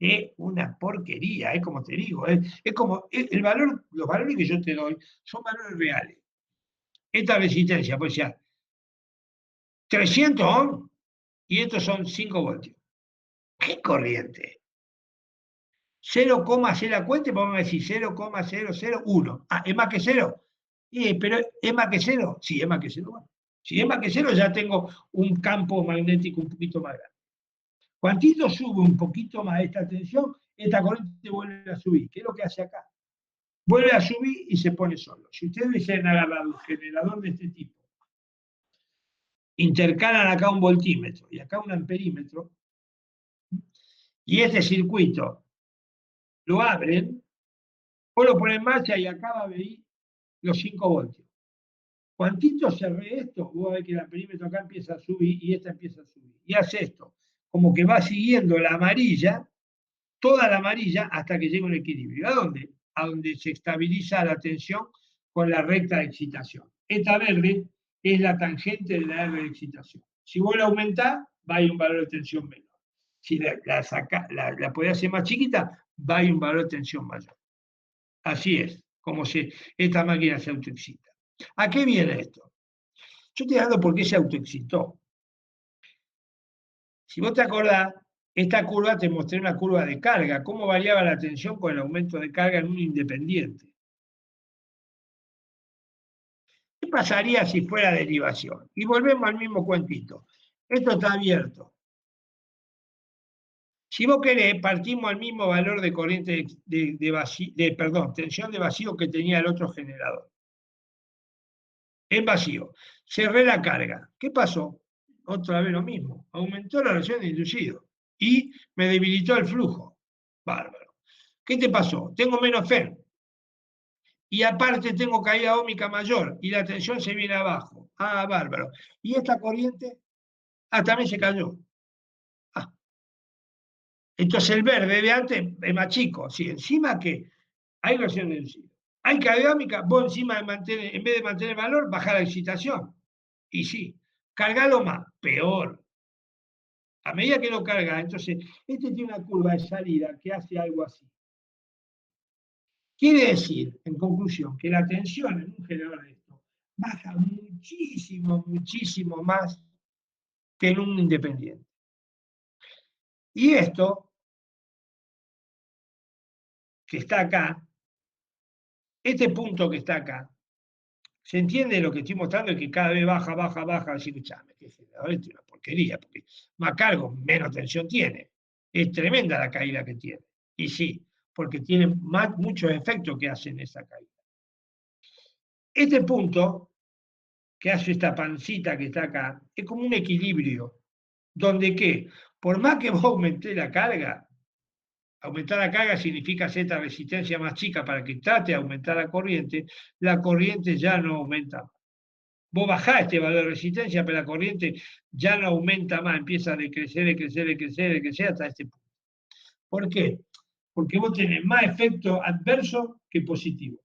Es una porquería, es como te digo, es como el valor, los valores que yo te doy son valores reales. Esta resistencia, pues ya, 300 ohm y estos son 5 voltios. ¿Qué corriente? 0,0 cuente, vamos a decir 0,001. Ah, ¿es más que 0? Pero ¿es más que 0? Sí, es más que 0. Bueno, si es más que 0 ya tengo un campo magnético un poquito más grande. Cuantito sube un poquito más esta tensión, esta corriente vuelve a subir. ¿Qué es lo que hace acá? Vuelve a subir y se pone solo. Si ustedes hubiesen agarrado un generador de este tipo, intercalan acá un voltímetro y acá un amperímetro, y este circuito lo abren, vos lo ponen en marcha y acá va a venir los 5 voltios. Cuantito cerré esto, vos ves que el amperímetro acá empieza a subir y esta empieza a subir. Y hace esto, como que va siguiendo la amarilla, toda la amarilla, hasta que llega un equilibrio. ¿A dónde? A donde se estabiliza la tensión con la recta de excitación. Esta verde es la tangente de la R de excitación. Si vos la aumentás, va a ir un valor de tensión menor. Si la podés hacer más chiquita, va a ir un valor de tensión mayor. Así es, como esta máquina se autoexcita. ¿A qué viene esto? Yo estoy hablando por qué se autoexcitó. Si vos te acordás, esta curva te mostré una curva de carga, cómo variaba la tensión con el aumento de carga en un independiente. ¿Qué pasaría si fuera derivación? Y volvemos al mismo cuentito. Esto está abierto. Si vos querés, partimos al mismo valor de corriente tensión de vacío que tenía el otro generador. En vacío. Cerré la carga. ¿Qué pasó? Otra vez lo mismo. Aumentó la reacción de inducido y me debilitó el flujo. Bárbaro. ¿Qué te pasó? Tengo menos FEM. Y aparte tengo caída óhmica mayor y la tensión se viene abajo. Ah, bárbaro. Y esta corriente, también se cayó. Ah. Entonces el verde de antes es más chico. Sí, encima que hay reacción de inducido. Hay caída óhmica, vos encima en vez de mantener el valor, bajar la excitación. Y sí, cargalo más, peor. A medida que lo carga, entonces, este tiene una curva de salida que hace algo así. Quiere decir, en conclusión, que la tensión en un generador de esto baja muchísimo, muchísimo más que en un independiente. Y esto, que está acá, este punto que está acá, ¿Se entiende lo que estoy mostrando? Es que cada vez baja, baja, baja. Así, escuchame, que generador es una porquería, porque más cargo, menos tensión tiene. Es tremenda la caída que tiene. Y sí, porque tiene muchos efectos que hacen esa caída. Este punto que hace esta pancita que está acá es como un equilibrio, donde que, por más que vos aumentés la carga, aumentar la carga significa hacer esta resistencia más chica para que trate de aumentar la corriente ya no aumenta más. Vos bajás este valor de resistencia, pero la corriente ya no aumenta más, empieza a decrecer, decrecer, decrecer, decrecer hasta este punto. ¿Por qué? Porque vos tenés más efecto adverso que positivo.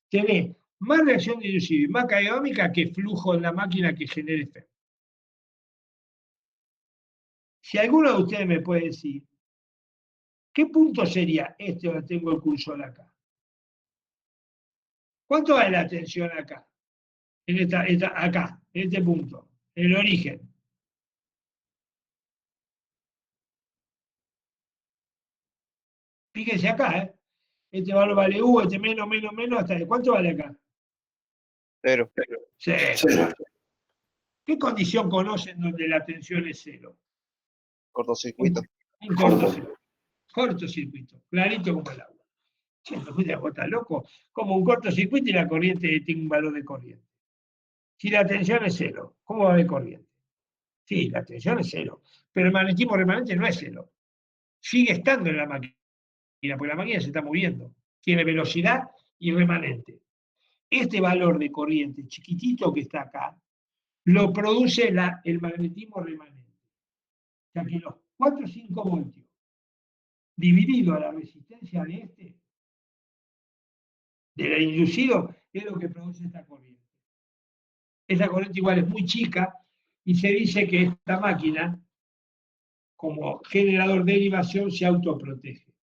Tenés más reacción inducible y más caída ómica que flujo en la máquina que genere efecto. Si alguno de ustedes me puede decir, ¿qué punto sería este donde tengo el cursor acá? ¿Cuánto vale la tensión acá? Acá, en este punto, en el origen. Fíjense acá, ¿eh? Este valor vale U, este menos, menos, menos, hasta ¿cuánto vale acá? Pero, Cero. Cero. ¿Qué condición conocen donde la tensión es cero? cortocircuito. Un cortocircuito, clarito como el agua. Che, ¿vos estás loco? Como un cortocircuito y la corriente tiene un valor de corriente. Si la tensión es cero, ¿cómo va a haber corriente? Sí, la tensión es cero, pero el magnetismo remanente no es cero. Sigue estando en la máquina, porque la máquina se está moviendo. Tiene velocidad y remanente. Este valor de corriente chiquitito que está acá, lo produce el magnetismo remanente. O sea que los 4 o 5 voltios dividido a la resistencia de del inducido, es lo que produce esta corriente. Esta corriente igual es muy chica y se dice que esta máquina, como generador de derivación, se autoprotege.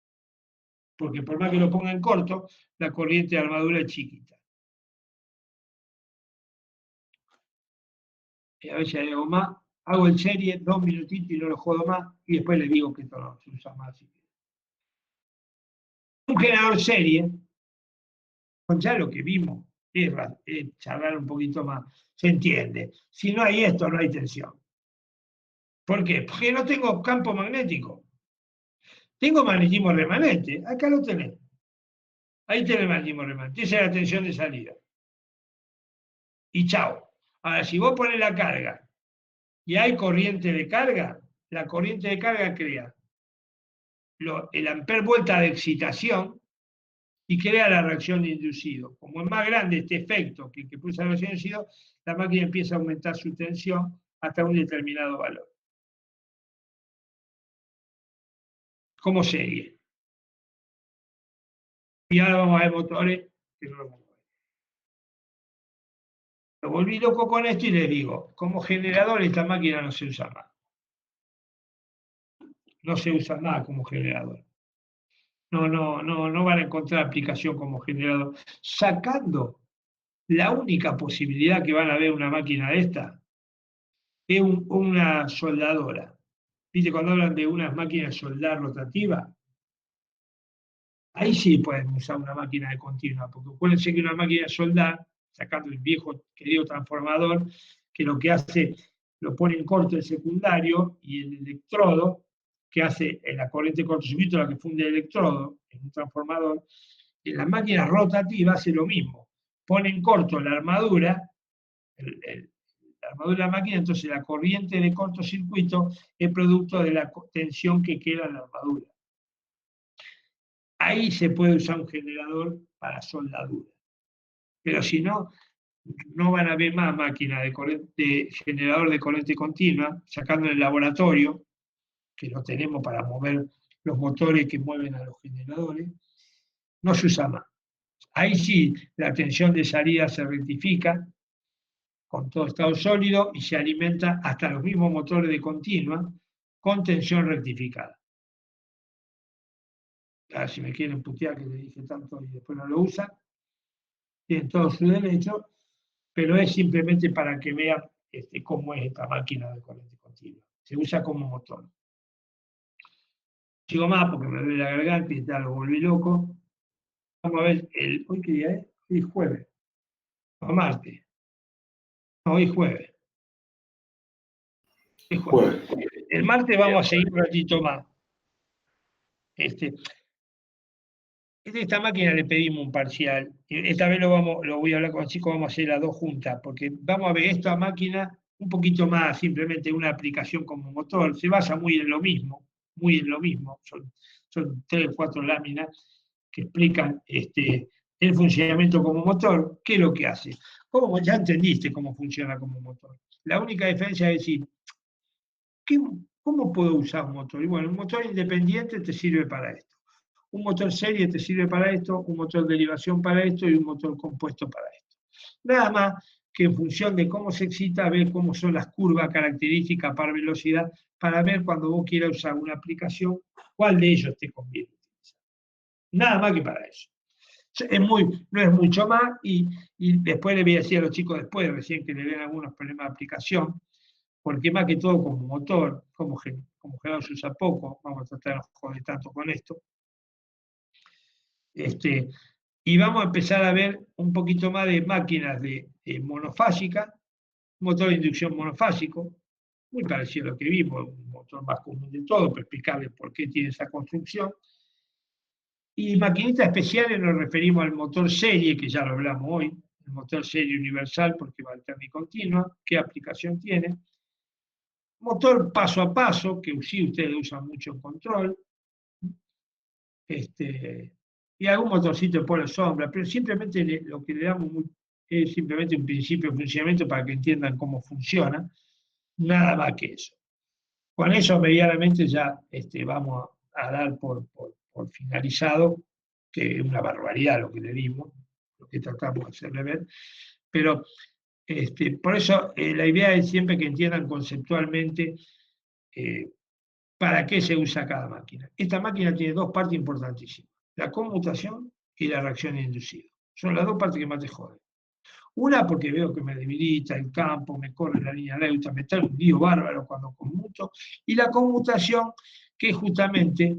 Porque por más que lo ponga en corto, la corriente de armadura es chiquita. Y a ver si hay algo más. Hago en serie 2 minutitos y no lo jodo más, y después le digo que esto no se usa más. Un generador serie, con ya lo que vimos, es charlar un poquito más, se entiende. Si no hay esto, no hay tensión. ¿Por qué? Porque no tengo campo magnético. Tengo magnetismo remanente. Acá lo tenés. Ahí tenés magnetismo remanente. Esa es la tensión de salida. Y chao. Ahora, si vos pones la carga y hay corriente de carga, la corriente de carga crea el amper vuelta de excitación y crea la reacción de inducido. Como es más grande este efecto que produce la reacción de inducido, la máquina empieza a aumentar su tensión hasta un determinado valor. Como serie. Y ahora vamos a ver motores que no lo vamos a ver. Me volví loco con esto y les digo, como generador esta máquina no se usa más. No se usa más como generador. No van a encontrar aplicación como generador. Sacando la única posibilidad que van a ver una máquina de esta, es una soldadora. ¿Viste cuando hablan de unas máquinas de soldar rotativa? Ahí sí pueden usar una máquina de continua, porque acuérdense que una máquina de soldar, sacando el viejo querido transformador, que lo que hace, lo pone en corto el secundario y el electrodo, que hace en la corriente de cortocircuito, la que funde el electrodo en un transformador, en las máquinas rotativas hace lo mismo. Pone en corto la armadura, la armadura de la máquina, entonces la corriente de cortocircuito es producto de la tensión que queda en la armadura. Ahí se puede usar un generador para soldadura. Pero si no, no van a haber más máquinas de generador de corriente continua, sacando en el laboratorio, que lo tenemos para mover los motores que mueven a los generadores, no se usa más. Ahí sí, la tensión de salida se rectifica con todo estado sólido y se alimenta hasta los mismos motores de continua con tensión rectificada. Ahora, si me quieren putear que le dije tanto y después no lo usan, tienen todo su derecho, pero es simplemente para que vean cómo es esta máquina de corriente continua. Se usa como motor. Sigo más porque me duele la garganta y tal, lo volví loco. Vamos a ver, ¿hoy qué día es? Hoy es jueves. o martes. No, hoy jueves. Es jueves. Jueves. El martes vamos a seguir un ratito más. Esta máquina le pedimos un parcial. Esta vez lo voy a hablar con los chicos, vamos a hacer las dos juntas, porque vamos a ver esta máquina un poquito más, simplemente una aplicación como motor. Se basa muy en lo mismo, muy en lo mismo. Son 3 o 4 láminas que explican el funcionamiento como motor. ¿Qué es lo que hace? Ya entendiste cómo funciona como motor. La única diferencia es decir, ¿cómo puedo usar un motor? Y bueno, un motor independiente te sirve para esto. Un motor serie te sirve para esto, un motor de derivación para esto y un motor compuesto para esto. Nada más que en función de cómo se excita, ver cómo son las curvas características par velocidad, para ver cuando vos quieras usar una aplicación, cuál de ellos te conviene utilizar. Nada más que para eso. No es mucho más y después le voy a decir a los chicos después, recién que le den algunos problemas de aplicación, porque más que todo como motor, como generador se usa poco, vamos a tratar de no joder tanto con esto. Y vamos a empezar a ver un poquito más de máquinas de monofásica, motor de inducción monofásico, muy parecido a lo que vimos, un motor más común de todo, pero explicarles por qué tiene esa construcción. Y maquinitas especiales nos referimos al motor serie, que ya lo hablamos hoy, el motor serie universal porque va alterna y continua, qué aplicación tiene. Motor paso a paso, que sí ustedes usan mucho en control. Y algún motorcito de polo sombra, pero simplemente lo que le damos es simplemente un principio de funcionamiento para que entiendan cómo funciona, nada más que eso. Con eso medianamente ya vamos a dar por finalizado, que es una barbaridad lo que le dimos, lo que tratamos de hacerle ver, pero por eso la idea es siempre que entiendan conceptualmente para qué se usa cada máquina. Esta máquina tiene dos partes importantísimas, la conmutación y la reacción inducida. Son las dos partes que más te joden. Una porque veo que me debilita el campo, me corre la línea neutra, me trae un lío bárbaro cuando conmuto, y la conmutación, que es justamente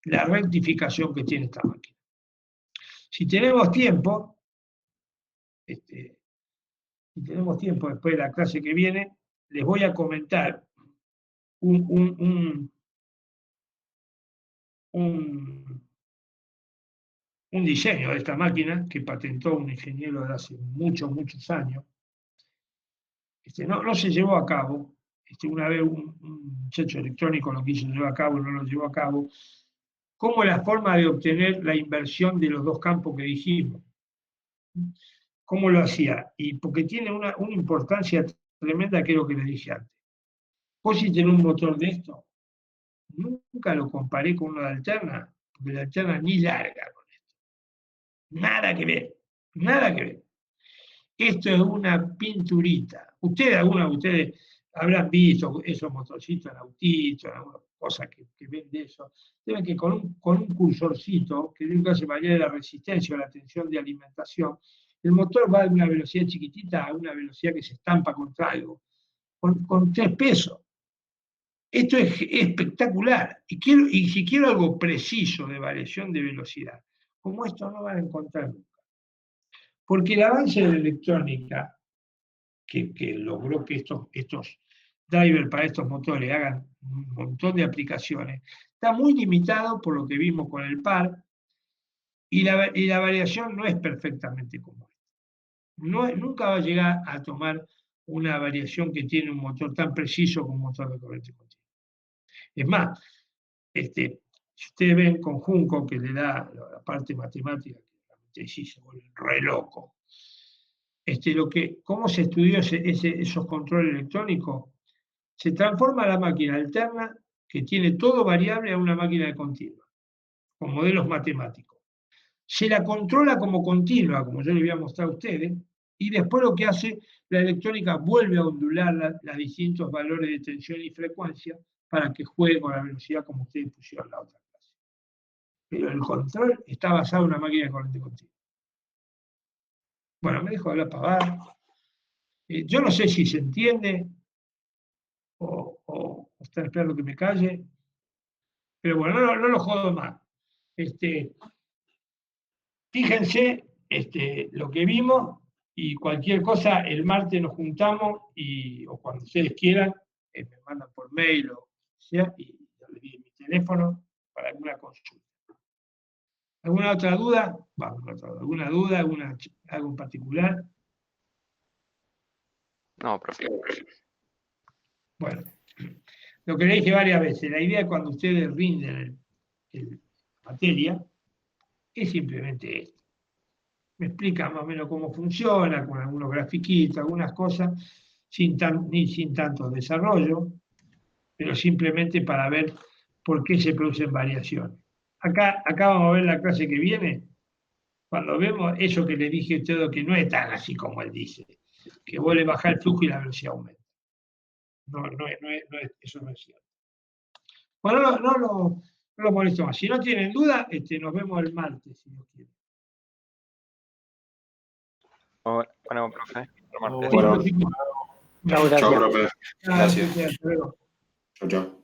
la rectificación que tiene esta máquina. Si tenemos tiempo, después de la clase que viene, les voy a comentar un diseño de esta máquina que patentó un ingeniero de hace muchos años. No se llevó a cabo. Una vez un muchacho electrónico lo quiso llevar a cabo y no lo llevó a cabo. ¿Cómo la forma de obtener la inversión de los dos campos que dijimos? ¿Cómo lo hacía? Y porque tiene una importancia tremenda, que es lo que les dije antes. Vos si tenés un motor de esto, nunca lo comparé con uno de alterna, porque la alterna ni larga con esto. Nada que ver, nada que ver. Esto es una pinturita. Algunos de ustedes habrán visto esos motorcitos en autitos, algunas cosas que ven de eso. Deben que con un cursorcito, que nunca se varía de la resistencia o la tensión de alimentación, el motor va de una velocidad chiquitita a una velocidad que se estampa contra algo, con 3 pesos. Esto es espectacular. Y si quiero algo preciso de variación de velocidad, como esto no van a encontrar nunca. Porque el avance de la electrónica, que logró que estos drivers para estos motores hagan un montón de aplicaciones, está muy limitado por lo que vimos con el par, y la variación no es perfectamente como esta. Nunca va a llegar a tomar una variación que tiene un motor tan preciso como un motor de corriente continua. Es más, si ustedes ven con Junco, que le da la parte matemática, que realmente sí se vuelve re loco, cómo se estudió esos controles electrónicos, se transforma la máquina alterna, que tiene todo variable, a una máquina de continua, con modelos matemáticos. Se la controla como continua, como yo les voy a mostrar a ustedes, y después lo que hace la electrónica vuelve a ondular los distintos valores de tensión y frecuencia para que juegue con la velocidad como ustedes pusieron en la otra clase. Pero el control está basado en una máquina de corriente continua. Bueno, me dejo hablar pavada. Yo no sé si se entiende o están esperando que me calle, pero bueno, no lo jodo más. Fíjense lo que vimos y cualquier cosa, el martes nos juntamos o cuando ustedes quieran, me mandan por mail o sea, y yo les di mi teléfono para alguna consulta. ¿Alguna otra duda? Vamos, ¿alguna duda? ¿Algo en particular? No, profe. Bueno, lo que le dije varias veces, la idea cuando ustedes rinden la materia es simplemente esto. Me explica más o menos cómo funciona, con algunos grafiquitos, algunas cosas, ni sin tanto desarrollo, pero simplemente para ver por qué se producen variaciones. Acá vamos a ver la clase que viene, cuando vemos eso que le dije a usted, que no es tan así como él dice, que vos le bajás el flujo y la velocidad aumenta. Eso no es cierto. Bueno, no lo molesto más. Si no tienen duda, nos vemos el martes, si Dios quiere. Bueno, profe. Hasta martes. Bueno. Sí, Chao, Chao, gracias. profe. Gracias. hasta luego. Chao, chao.